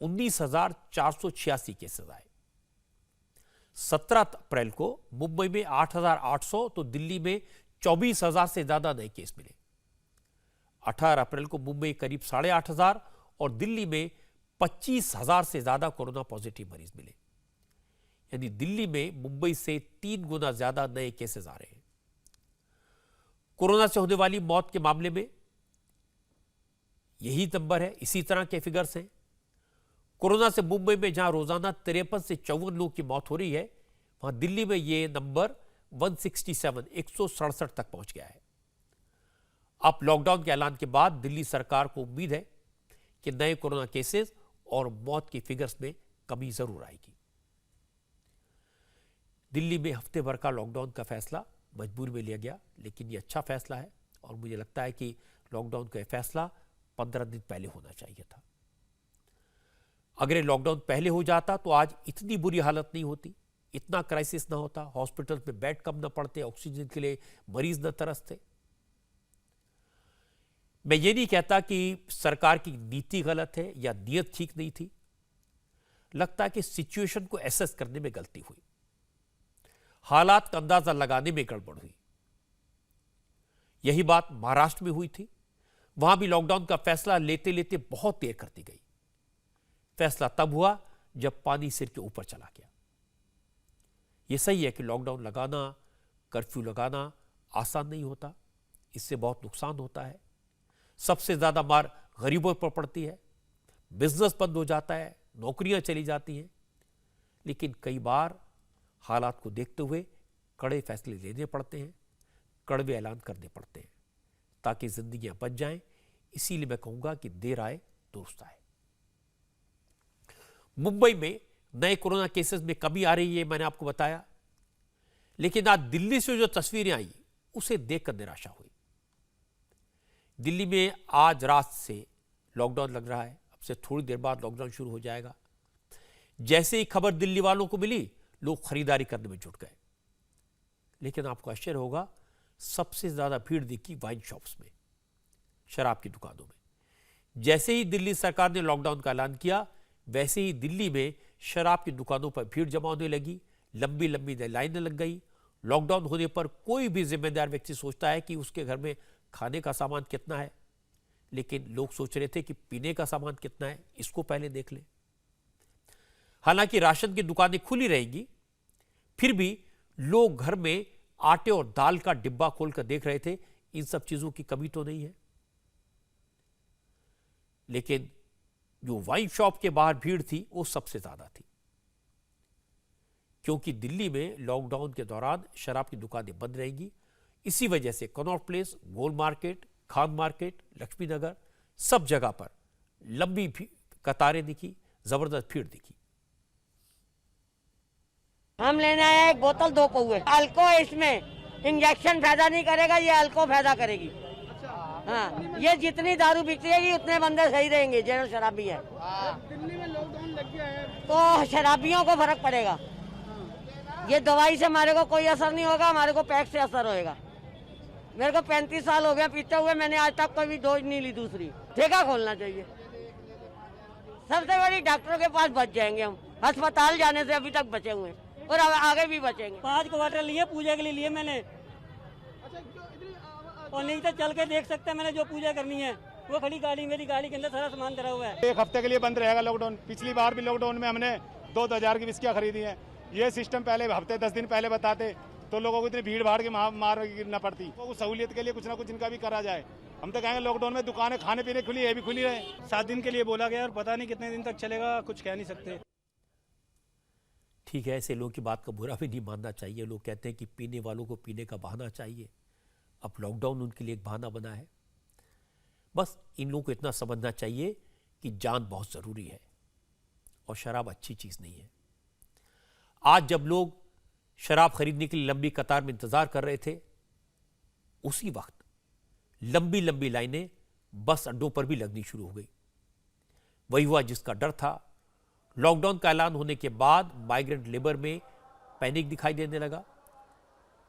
19,486 केसेस आए। 17 अप्रैल को मुंबई में 8,800 तो दिल्ली में 24,000 से ज्यादा नए केस मिले। 18 अप्रैल को मुंबई करीब 8,500 और दिल्ली में 25,000 से ज्यादा कोरोना पॉजिटिव मरीज मिले। यानी दिल्ली में मुंबई से 3 गुना ज्यादा नए केसेस आ रहे हैं। कोरोना से होने वाली मौत के मामले में यही नंबर है, इसी तरह के फिगर्स हैं। कोरोना से मुंबई में जहां रोजाना 53 से 54 लोगों की मौत हो रही है, वहां दिल्ली में यह नंबर 167 तक पहुंच गया है। अब लॉकडाउन के ऐलान के बाद दिल्ली सरकार को उम्मीद है कि नए कोरोना केसेस और मौत की फिगर्स में कमी जरूर आएगी। दिल्ली में हफ्ते भर का लॉकडाउन का फैसला मजबूरी में लिया गया, लेकिन ये अच्छा फैसला है और मुझे लगता है कि लॉकडाउन का फैसला 15 दिन पहले होना चाहिए था। अगर ये लॉकडाउन पहले हो जाता तो आज इतनी बुरी हालत नहीं होती, इतना क्राइसिस ना होता, हॉस्पिटल में बेड कम ना पड़ते, ऑक्सीजन के लिए मरीज न तरसते। मैं ये नहीं कहता कि सरकार की नीति गलत है या नीयत ठीक नहीं थी। लगता है कि सिचुएशन को एसेस करने में गलती हुई, हालात का अंदाजा लगाने में गड़बड़ हुई। यही बात महाराष्ट्र में हुई थी। वहां भी लॉकडाउन का फैसला लेते लेते बहुत देर कर दी गई। फैसला तब हुआ जब पानी सिर के ऊपर चला गया। यह सही है कि लॉकडाउन लगाना, कर्फ्यू लगाना आसान नहीं होता, इससे बहुत नुकसान होता है। सबसे ज्यादा मार गरीबों पर पड़ती है, बिजनेस बंद हो जाता है, नौकरियां चली जाती हैं। लेकिन कई बार हालात को देखते हुए कड़े फैसले लेने पड़ते हैं, कड़वे ऐलान करने पड़ते हैं ताकि जिंदगियां बच जाएं। इसीलिए मैं कहूंगा कि देर आए दुरुस्त आए। मुंबई में नए कोरोना केसेस में कमी आ रही है, मैंने आपको बताया, लेकिन आज दिल्ली से जो तस्वीरें आई उसे देखकर निराशा हुई। दिल्ली में आज रात से लॉकडाउन लग रहा है, अब से थोड़ी देर बाद लॉकडाउन शुरू हो जाएगा। जैसे ही खबर दिल्ली वालों को मिली, लोग खरीदारी करने में जुट गए। लेकिन आपको आश्चर्य होगा, सबसे ज्यादा भीड़ दिखी वाइन शॉप्स में, शराब की दुकानों में। जैसे ही दिल्ली सरकार ने लॉकडाउन का ऐलान किया, वैसे ही दिल्ली में शराब की दुकानों पर भीड़ जमा होने लगी, लंबी लंबी लाइनें लग गई। लॉकडाउन होने पर कोई भी जिम्मेदार व्यक्ति सोचता है कि उसके घर में खाने का सामान कितना है, लेकिन लोग सोच रहे थे कि पीने का सामान कितना है, इसको पहले देख लें। हालांकि राशन की दुकानें खुली रहेंगी, फिर भी लोग घर में आटे और दाल का डिब्बा खोलकर देख रहे थे इन सब चीजों की कमी तो नहीं है। लेकिन जो वाइन शॉप के बाहर भीड़ थी वो सबसे ज्यादा थी, क्योंकि दिल्ली में लॉकडाउन के दौरान शराब की दुकानें बंद रहेंगी। इसी वजह से कनॉट प्लेस, गोल मार्केट, खान मार्केट, लक्ष्मी नगर, सब जगह पर लंबी कतारें दिखी, जबरदस्त भीड़ दिखी। हम लेने आए एक बोतल 2 पौए अल्को है, इसमें इंजेक्शन फायदा नहीं करेगा, ये अल्को फायदा करेगी। हाँ, ये जितनी दारू बिकेगी उतने बंदे सही रहेंगे जो शराबी है। दिल्ली में लॉकडाउन लग गया है तो शराबियों को फर्क पड़ेगा। ये दवाई से हमारे को कोई असर नहीं होगा, हमारे को पैक से असर होएगा। मेरे को 35 साल हो गया पीते हुए, मैंने आज तक कोई भी डोज नहीं ली दूसरी। ठेका खोलना चाहिए। सबसे बड़ी डॉक्टरों के पास बच जाएंगे हम, अस्पताल जाने से अभी तक बचे हुए और आगे भी बचेंगे। 5 क्वार्टर लिए पूजा के लिए मैंने, और नहीं तो चल के देख सकते हैं। मैंने जो पूजा करनी है वो खड़ी गाड़ी, मेरी गाड़ी के अंदर सारा सामान धरा हुआ है। 1 हफ्ते के लिए बंद रहेगा लॉकडाउन। पिछली बार भी लॉकडाउन में हमने 2,000 की विस्कियाँ खरीदी हैं। ये सिस्टम पहले हफ्ते 10 दिन पहले बताते तो लोगों को इतनी भीड़ भाड़ के मार गिरना पड़ती। तो सहूलियत के लिए कुछ ना कुछ इनका भी करा जाए। हम तो कहेंगे लॉकडाउन में दुकानें खाने पीने खुली है भी खुली रहे। 7 दिन के लिए बोला गया और पता नहीं कितने दिन तक चलेगा, कुछ कह नहीं सकते। ठीक है, ऐसे लोगों की बात का बुरा भी नहीं मानना चाहिए। लोग कहते हैं कि पीने वालों को पीने का बहाना चाहिए। अब लॉकडाउन उनके लिए एक बहाना बना है। बस इन लोगों को इतना समझना चाहिए कि जान बहुत ज़रूरी है और शराब अच्छी चीज़ नहीं है। आज जब लोग शराब खरीदने के लिए लंबी कतार में इंतज़ार कर रहे थे, उसी वक्त लंबी लंबी लाइनें बस अड्डों पर भी लगनी शुरू हो गई। वही हुआ जिसका डर था। लॉकडाउन का ऐलान होने के बाद माइग्रेंट लेबर में पैनिक दिखाई देने लगा,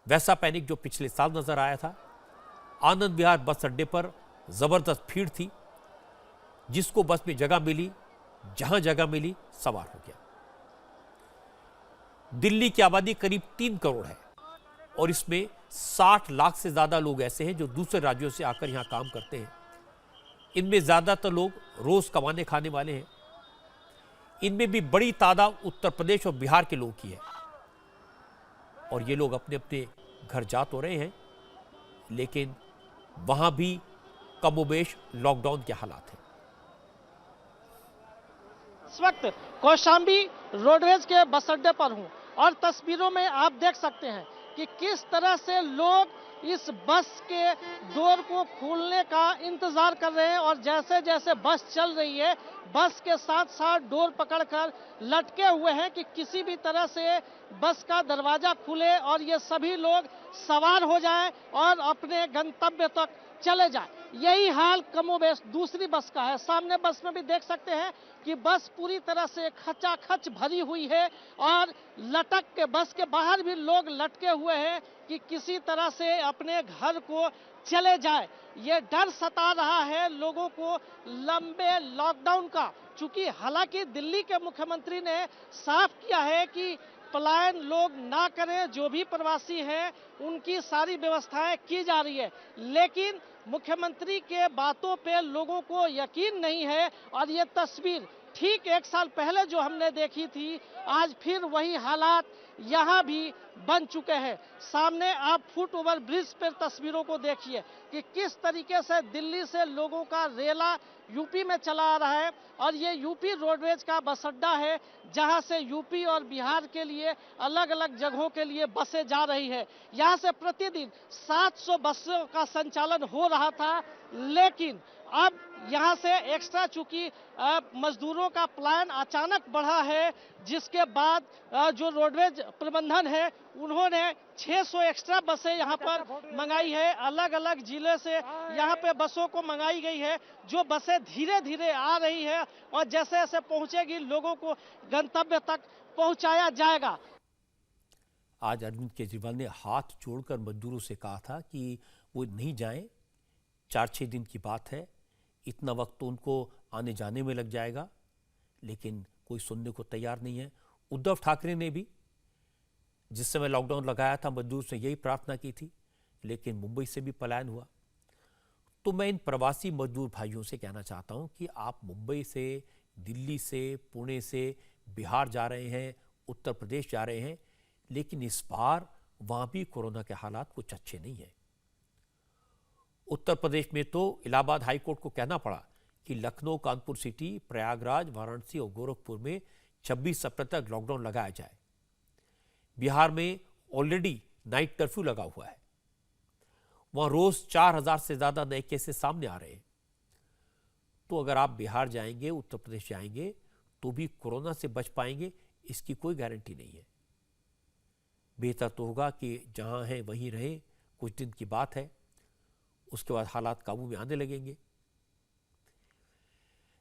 वैसा पैनिक जो पिछले साल नजर आया था। आनंद विहार बस अड्डे पर जबरदस्त भीड़ थी। जिसको बस में जगह मिली, जहां जगह मिली, सवार हो गया। दिल्ली की आबादी करीब 3 करोड़ है और इसमें 60 लाख से ज्यादा लोग ऐसे हैं जो दूसरे राज्यों से आकर यहां काम करते हैं। इनमें ज्यादातर लोग रोज कमाने खाने वाले हैं। इनमें भी बड़ी तादाद उत्तर प्रदेश और बिहार के लोगों की है और ये लोग अपने अपने घर जा तो रहे हैं, लेकिन वहां भी कमोबेश लॉकडाउन के हालात हैं। इस वक्त कौशाम्बी रोडवेज के बस अड्डे पर हूं और तस्वीरों में आप देख सकते हैं कि किस तरह से लोग इस बस के डोर को खोलने का इंतजार कर रहे हैं और जैसे जैसे बस चल रही है, बस के साथ साथ डोर पकड़कर लटके हुए हैं कि किसी भी तरह से बस का दरवाजा खुले और ये सभी लोग सवार हो जाएं और अपने गंतव्य तक चले जाएं। यही हाल कमोबेश दूसरी बस का है। सामने बस में भी देख सकते हैं कि बस पूरी तरह से खचाखच भरी हुई है और लटक के बस के बाहर भी लोग लटके हुए हैं कि किसी तरह से अपने घर को चले जाए। ये डर सता रहा है लोगों को लंबे लॉकडाउन का, चूंकि हालांकि दिल्ली के मुख्यमंत्री ने साफ किया है कि पलायन लोग ना करें, जो भी प्रवासी हैं उनकी सारी व्यवस्थाएं की जा रही है, लेकिन मुख्यमंत्री के बातों पे लोगों को यकीन नहीं है और ये तस्वीर ठीक 1 साल पहले जो हमने देखी थी, आज फिर वही हालात यहाँ भी बन चुके हैं। सामने आप फुट ओवर ब्रिज पर तस्वीरों को देखिए कि किस तरीके से दिल्ली से लोगों का रेला यूपी में चला आ रहा है और ये यूपी रोडवेज का बस अड्डा है जहां से यूपी और बिहार के लिए अलग अलग जगहों के लिए बसें जा रही है। यहां से प्रतिदिन 700 बसों का संचालन हो रहा था, लेकिन अब यहां से एक्स्ट्रा, चूंकि मजदूरों का प्लान अचानक बढ़ा है, जिसके बाद जो रोडवेज प्रबंधन है उन्होंने 600 एक्स्ट्रा बसें यहां पर मंगाई है। अलग अलग जिले से यहां पे बसों को मंगाई गई है, जो बसें धीरे धीरे आ रही है और जैसे जैसे पहुंचेगी लोगों को गंतव्य तक पहुंचाया जाएगा। आज अरविंद केजरीवाल ने हाथ जोड़कर मजदूरों से कहा था कि वो नहीं जाएं, 4-6 दिन की बात है, इतना वक्त तो उनको आने जाने में लग जाएगा, लेकिन कोई सुनने को तैयार नहीं है। उद्धव ठाकरे ने भी जिस समय लॉकडाउन लगाया था मजदूर से यही प्रार्थना की थी, लेकिन मुंबई से भी पलायन हुआ। तो मैं इन प्रवासी मजदूर भाइयों से कहना चाहता हूं कि आप मुंबई से, दिल्ली से, पुणे से बिहार जा रहे हैं, उत्तर प्रदेश जा रहे हैं, लेकिन इस बार वहां भी कोरोना के हालात कुछ अच्छे नहीं है। उत्तर प्रदेश में तो इलाहाबाद हाई कोर्ट को कहना पड़ा कि लखनऊ, कानपुर सिटी, प्रयागराज, वाराणसी और गोरखपुर में 26 अप्रैल तक लॉकडाउन लगाया जाए। बिहार में ऑलरेडी नाइट कर्फ्यू लगा हुआ है। वहां रोज 4000 से ज्यादा नए केसेस सामने आ रहे हैं। तो अगर आप बिहार जाएंगे, उत्तर प्रदेश जाएंगे, तो भी कोरोना से बच पाएंगे, इसकी कोई गारंटी नहीं है। बेहतर तो होगा कि जहां हैं वहीं रहें, कुछ दिन की बात है, उसके बाद हालात काबू में आने लगेंगे।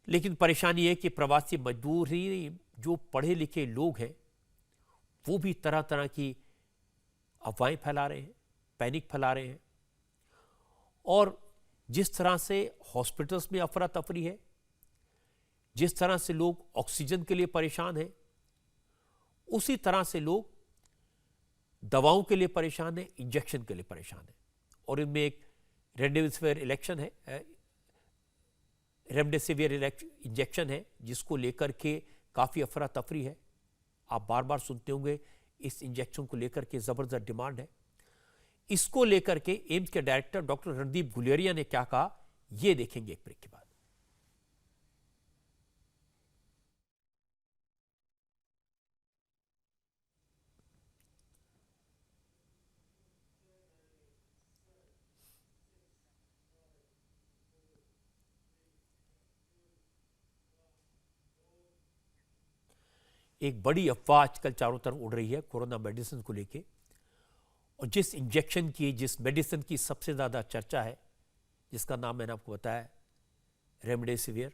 लेकिन परेशानी है कि प्रवासी मजदूर ही, जो पढ़े लिखे लोग हैं, वो भी तरह तरह की अफवाहें फैला रहे हैं, पैनिक फैला रहे हैं। और जिस तरह से हॉस्पिटल्स में अफरा तफरी है, जिस तरह से लोग ऑक्सीजन के लिए परेशान हैं, उसी तरह से लोग दवाओं के लिए परेशान हैं, इंजेक्शन के लिए परेशान हैं। और इनमें एक रेमडेसिविर इंजेक्शन है, जिसको लेकर के काफ़ी अफरा तफरी है। आप बार बार सुनते होंगे इस इंजेक्शन को लेकर के ज़बरदस्त डिमांड है। इसको लेकर के एम्स के डायरेक्टर डॉक्टर रणदीप गुलेरिया ने क्या कहा, ये देखेंगे एक ब्रेक के बाद। एक बड़ी अफवाह आजकल चारों तरफ उड़ रही है कोरोना मेडिसिन को लेके, और जिस इंजेक्शन की, जिस मेडिसिन की सबसे ज़्यादा चर्चा है, जिसका नाम मैंने आपको बताया रेमडेसिविर,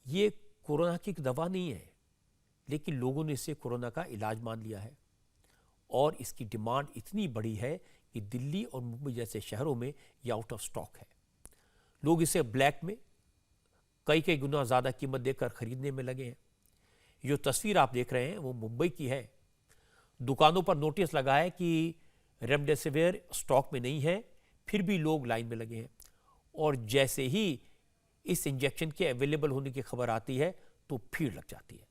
ये कोरोना की दवा नहीं है, लेकिन लोगों ने इसे कोरोना का इलाज मान लिया है। और इसकी डिमांड इतनी बड़ी है कि दिल्ली और मुंबई जैसे शहरों में ये आउट ऑफ स्टॉक है। लोग इसे ब्लैक में कई कई गुना ज़्यादा कीमत देकर खरीदने में लगे हैं। जो तस्वीर आप देख रहे हैं वो मुंबई की है। दुकानों पर नोटिस लगा है कि रेमडेसिविर स्टॉक में नहीं है, फिर भी लोग लाइन में लगे हैं। और जैसे ही इस इंजेक्शन के अवेलेबल होने की खबर आती है तो भीड़ लग जाती है।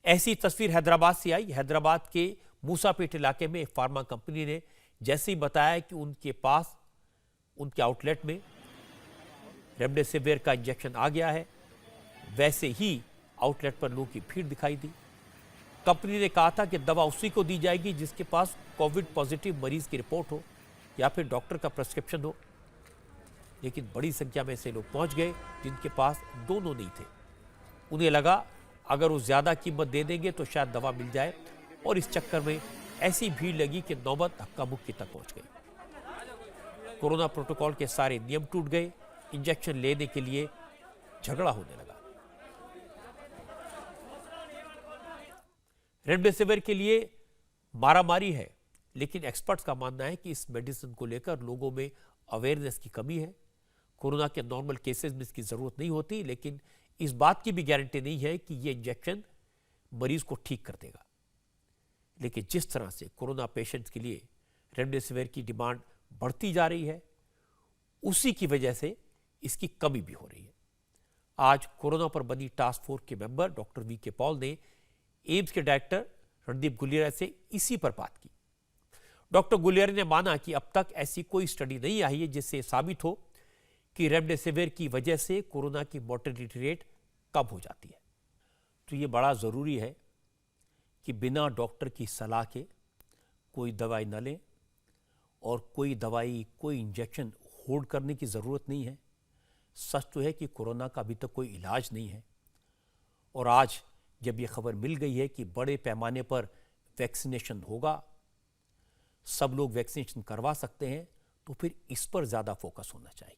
ऐसी तस्वीर हैदराबाद से आई। हैदराबाद के मूसापेट इलाके में एक फार्मा कंपनी ने जैसे ही बताया कि उनके पास, उनके आउटलेट में रेमडेसिविर का इंजेक्शन आ गया है, वैसे ही आउटलेट पर लोगों की भीड़ दिखाई दी। कंपनी ने कहा था कि दवा उसी को दी जाएगी जिसके पास कोविड पॉजिटिव मरीज की रिपोर्ट हो या फिर डॉक्टर का प्रिस्क्रिप्शन हो। लेकिन बड़ी संख्या में से लोग पहुंच गए जिनके पास दोनों नहीं थे। उन्हें लगा अगर वो ज़्यादा कीमत दे देंगे तो शायद दवा मिल जाए, और इस चक्कर में ऐसी भीड़ लगी कि नौबत धक्का मुक्की तक पहुंच गई। कोरोना प्रोटोकॉल के सारे नियम टूट गए। इंजेक्शन लेने के लिए झगड़ा होने लगा। रेमडेसिविर के लिए मारामारी है, लेकिन एक्सपर्ट्स का मानना है कि इस मेडिसिन को लेकर लोगों में अवेयरनेस की कमी है। कोरोना के नॉर्मल केसेस में इसकी ज़रूरत नहीं होती, लेकिन इस बात की भी गारंटी नहीं है कि ये इंजेक्शन मरीज को ठीक कर देगा। लेकिन जिस तरह से कोरोना पेशेंट्स के लिए रेमडेसिविर की डिमांड बढ़ती जा रही है, उसी की वजह से इसकी कमी भी हो रही है। आज कोरोना पर बनी टास्क फोर्स के मेंबर डॉक्टर वी के पॉल ने एम्स के डायरेक्टर रणदीप गुलेरिया से इसी पर बात की। डॉक्टर गुलेरिया ने माना कि अब तक ऐसी कोई स्टडी नहीं आई है जिससे साबित हो कि रेमडेसिविर की वजह से कोरोना की मोर्टेलिटी रेट कम हो जाती है। तो ये बड़ा ज़रूरी है कि बिना डॉक्टर की सलाह के कोई दवाई न लें, और कोई दवाई, कोई इंजेक्शन होल्ड करने की ज़रूरत नहीं है। सच तो है कि कोरोना का अभी तक कोई इलाज नहीं है, और आज जब ये खबर मिल गई है कि बड़े पैमाने पर वैक्सीनेशन होगा, सब लोग वैक्सीनेशन करवा सकते हैं, तो फिर इस पर ज़्यादा फोकस होना चाहिए।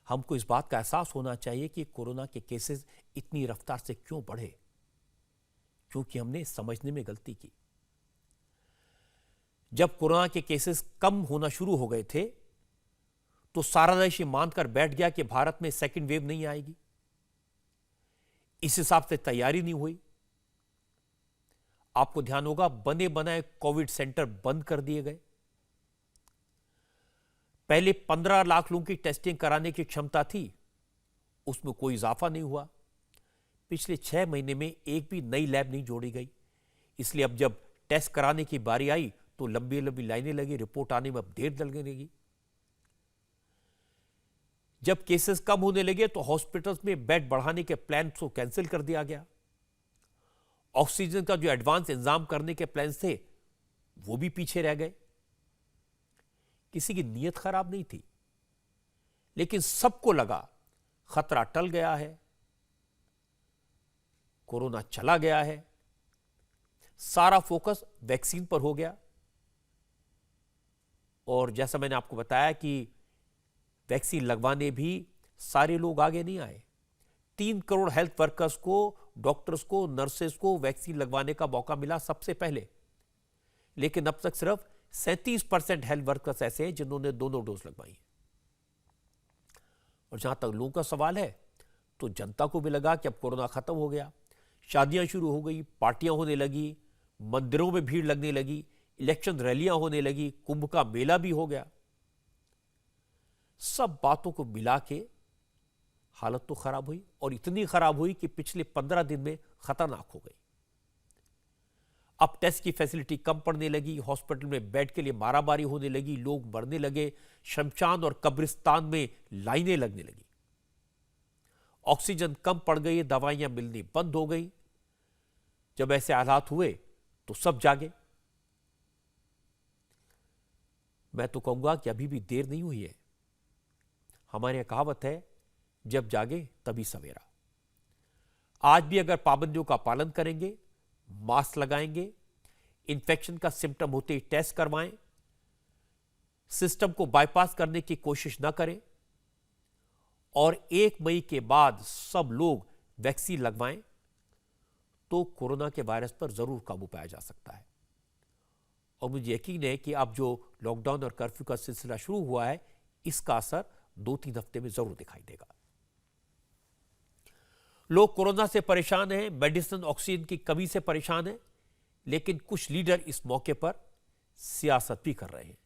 हमको इस बात का एहसास होना चाहिए कि कोरोना के केसेस इतनी रफ्तार से क्यों बढ़े, क्योंकि हमने समझने में गलती की। जब कोरोना के केसेस कम होना शुरू हो गए थे तो सारा देश मानकर बैठ गया कि भारत में सेकेंड वेव नहीं आएगी। इस हिसाब से तैयारी नहीं हुई। आपको ध्यान होगा बने बनाए कोविड सेंटर बंद कर दिए गए। पहले 15 लाख लोगों की टेस्टिंग कराने की क्षमता थी, उसमें कोई इजाफा नहीं हुआ। पिछले 6 महीने में एक भी नई लैब नहीं जोड़ी गई, इसलिए अब जब टेस्ट कराने की बारी आई तो लंबी लंबी लाइनें लगी, रिपोर्ट आने में अब देर लगने लगी। जब केसेस कम होने लगे तो हॉस्पिटल्स में बेड बढ़ाने के प्लान को कैंसिल कर दिया गया। ऑक्सीजन का जो एडवांस इंतजाम करने के प्लान थे वो भी पीछे रह गए। किसी की नीयत खराब नहीं थी, लेकिन सबको लगा खतरा टल गया है, कोरोना चला गया है, सारा फोकस वैक्सीन पर हो गया। और जैसा मैंने आपको बताया कि वैक्सीन लगवाने भी सारे लोग आगे नहीं आए। 3 करोड़ हेल्थ वर्कर्स को, डॉक्टर्स को, नर्सेस को वैक्सीन लगवाने का मौका मिला सबसे पहले, लेकिन अब तक सिर्फ 37% हेल्थ वर्कर्स ऐसे हैं जिन्होंने दोनों डोज लगवाई। और जहां तक लोगों का सवाल है तो जनता को भी लगा कि अब कोरोना खत्म हो गया, शादियां शुरू हो गई, पार्टियां होने लगी, मंदिरों में भीड़ लगने लगी, इलेक्शन रैलियां होने लगी, कुंभ का मेला भी हो गया। सब बातों को मिला के हालत तो खराब हुई, और इतनी खराब हुई कि पिछले 15 दिन में खतरनाक हो गई। अब टेस्ट की फैसिलिटी कम पड़ने लगी, हॉस्पिटल में बेड के लिए मारामारी होने लगी, लोग मरने लगे, शमशान और कब्रिस्तान में लाइनें लगने लगी, ऑक्सीजन कम पड़ गई, दवाइयां मिलनी बंद हो गई। जब ऐसे हालात हुए तो सब जागे। मैं तो कहूंगा कि अभी भी देर नहीं हुई है। हमारे यहां कहावत है, जब जागे तभी सवेरा। आज भी अगर पाबंदियों का पालन करेंगे, मास्क लगाएंगे, इन्फेक्शन का सिम्टम होते ही टेस्ट करवाएं, सिस्टम को बाईपास करने की कोशिश ना करें, और 1 मई के बाद सब लोग वैक्सीन लगवाएं, तो कोरोना के वायरस पर जरूर काबू पाया जा सकता है। और मुझे यकीन है कि अब जो लॉकडाउन और कर्फ्यू का सिलसिला शुरू हुआ है, इसका असर 2-3 हफ्ते में जरूर दिखाई देगा। लोग कोरोना से परेशान हैं, मेडिसिन, ऑक्सीजन की कमी से परेशान हैं, लेकिन कुछ लीडर इस मौके पर सियासत भी कर रहे हैं।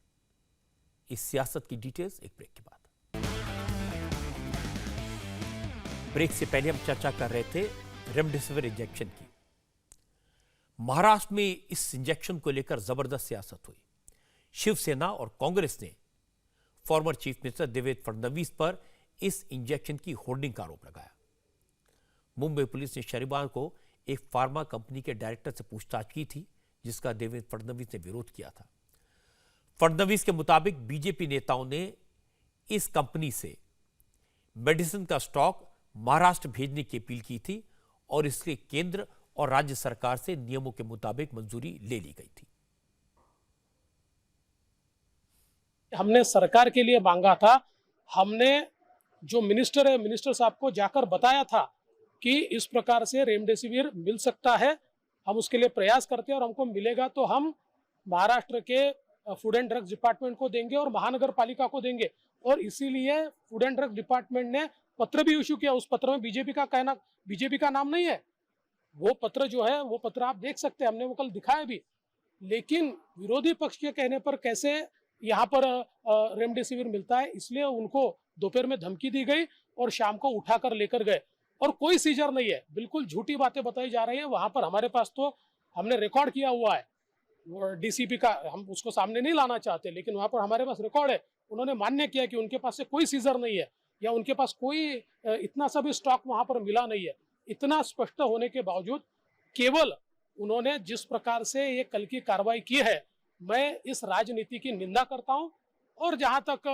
इस सियासत की डिटेल्स एक ब्रेक के बाद। ब्रेक से पहले हम चर्चा कर रहे थे रेमडेसिविर इंजेक्शन की। महाराष्ट्र में इस इंजेक्शन को लेकर जबरदस्त सियासत हुई। शिवसेना और कांग्रेस ने former chief minister Devendra Fadnavis पर इस इंजेक्शन की होर्डिंग का आरोप लगाया। मुंबई पुलिस ने शनिवार को एक फार्मा कंपनी के डायरेक्टर से पूछताछ की थी, जिसका देवेंद्र फडणवीस ने विरोध किया था। फडणवीस के मुताबिक बीजेपी नेताओं ने इस कंपनी से मेडिसिन का स्टॉक महाराष्ट्र भेजने की अपील की थी, और इसके केंद्र और राज्य सरकार से नियमों के मुताबिक मंजूरी ले ली गई थी। हमने सरकार के लिए मांगा था, हमने जो मिनिस्टर है, मिनिस्टर साहब को जाकर बताया था कि इस प्रकार से रेमडेसिविर मिल सकता है, हम उसके लिए प्रयास करते हैं, और हमको मिलेगा तो हम महाराष्ट्र के फूड एंड ड्रग्स डिपार्टमेंट को देंगे और महानगर पालिका को देंगे। और इसीलिए फूड एंड ड्रग्स डिपार्टमेंट ने पत्र भी इशू किया। उस पत्र में बीजेपी का नाम नहीं है। वो पत्र जो है, वो पत्र आप देख सकते हैं, हमने वो कल दिखाया भी। लेकिन विरोधी पक्ष के कहने पर कैसे यहाँ पर रेमडेसिविर मिलता है, इसलिए उनको दोपहर में धमकी दी गई और शाम को उठाकर लेकर गए, और कोई सीजर नहीं है। बिल्कुल झूठी बातें बताई जा रही है। वहां पर हमारे पास तो हमने रिकॉर्ड किया हुआ है, डीसीपी का, हम उसको सामने नहीं लाना चाहते, लेकिन वहां पर हमारे पास रिकॉर्ड है। उन्होंने मान्य किया कि उनके पास से कोई सीजर नहीं है, या उनके पास कोई इतना सा भी स्टॉक वहां पर मिला नहीं है। इतना स्पष्ट होने के बावजूद केवल उन्होंने जिस प्रकार से ये कल की कार्रवाई की है, मैं इस राजनीति की निंदा करता हूं। और जहां तक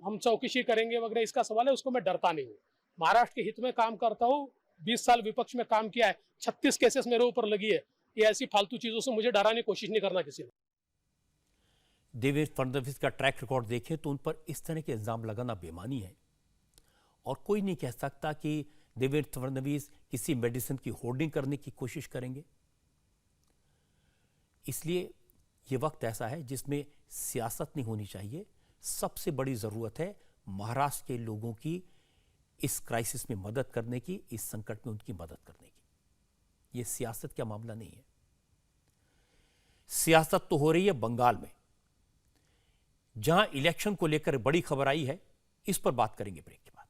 हम चौकसी करेंगे वगैरह इसका सवाल है, उसको मैं डरता नहीं हूं। महाराष्ट्र के हित में काम करता हूं, 20 साल विपक्ष में काम किया है, 36 केसेस मेरे ऊपर लगी है। ये ऐसी फालतू चीजों से मुझे डराने की कोशिश नहीं करना किसी ने। देवेंद्र फडणवीस का ट्रैक रिकॉर्ड देखें तो उन पर इस तरह के इल्जाम लगाना बेमानी है, और कोई नहीं कह सकता कि देवेंद्र फडणवीस किसी मेडिसिन की होर्डिंग करने की कोशिश करेंगे। इसलिए यह वक्त ऐसा है जिसमें सियासत नहीं होनी चाहिए। सबसे बड़ी जरूरत है महाराष्ट्र के लोगों की इस क्राइसिस में मदद करने की, इस संकट में उनकी मदद करने की। यह सियासत का मामला नहीं है। सियासत तो हो रही है बंगाल में, जहां इलेक्शन को लेकर बड़ी खबर आई है। इस पर बात करेंगे ब्रेक के बाद।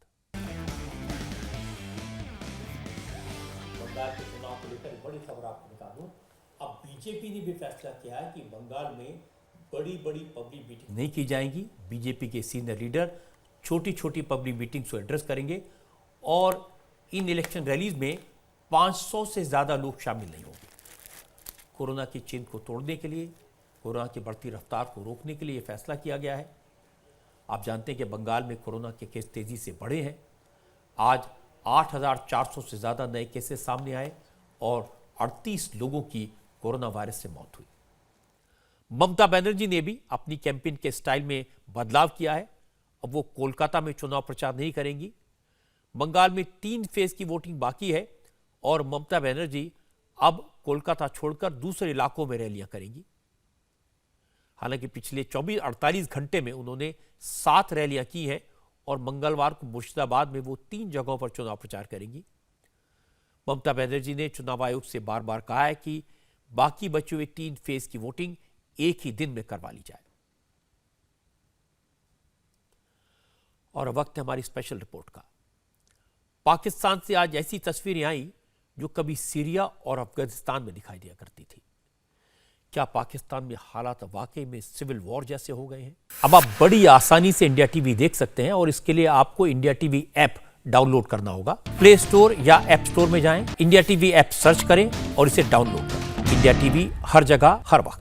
बंगाल के चुनाव को लेकर बड़ी खबर आपको बता दूं अब बीजेपी ने भी फैसला किया है कि बंगाल में बड़ी बड़ी पब्लिक मीटिंग नहीं की जाएंगी। बीजेपी के सीनियर लीडर छोटी छोटी पब्लिक मीटिंग्स को एड्रेस करेंगे और इन इलेक्शन रैलीज में 500 से ज़्यादा लोग शामिल नहीं होंगे। कोरोना की चेन को तोड़ने के लिए, कोरोना की बढ़ती रफ्तार को रोकने के लिए यह फैसला किया गया है। आप जानते हैं कि बंगाल में कोरोना के केस तेजी से बढ़े हैं। आज 8,400 से ज़्यादा नए केसेस सामने आए और 38 लोगों की कोरोना वायरस से मौत हुई। ममता बनर्जी ने भी अपनी कैंपेन के स्टाइल में बदलाव किया है। अब वो कोलकाता में चुनाव प्रचार नहीं करेंगी। बंगाल में 3 फेज की वोटिंग बाकी है और ममता बनर्जी अब कोलकाता छोड़कर दूसरे इलाकों में रैलियां करेंगी। हालांकि पिछले 48 घंटे में उन्होंने 7 रैलियां की हैं और मंगलवार को मुर्शिदाबाद में वो 3 जगहों पर चुनाव प्रचार करेंगी। ममता बनर्जी ने चुनाव आयोग से बार बार कहा है कि बाकी बचे हुए 3 फेज की वोटिंग एक ही दिन में करवा ली जाए। और अब वक्त है हमारी स्पेशल रिपोर्ट का। पाकिस्तान से आज ऐसी तस्वीरें आई जो कभी सीरिया और अफगानिस्तान में दिखाई दिया करती थी। क्या पाकिस्तान में हालात वाकई में सिविल वॉर जैसे हो गए हैं? अब आप बड़ी आसानी से इंडिया टीवी देख सकते हैं और इसके लिए आपको इंडिया टीवी ऐप डाउनलोड करना होगा। प्ले स्टोर या ऐप स्टोर में जाएं, इंडिया टीवी ऐप सर्च करें और इसे डाउनलोड करें। इंडिया टीवी हर जगह हर वक्त।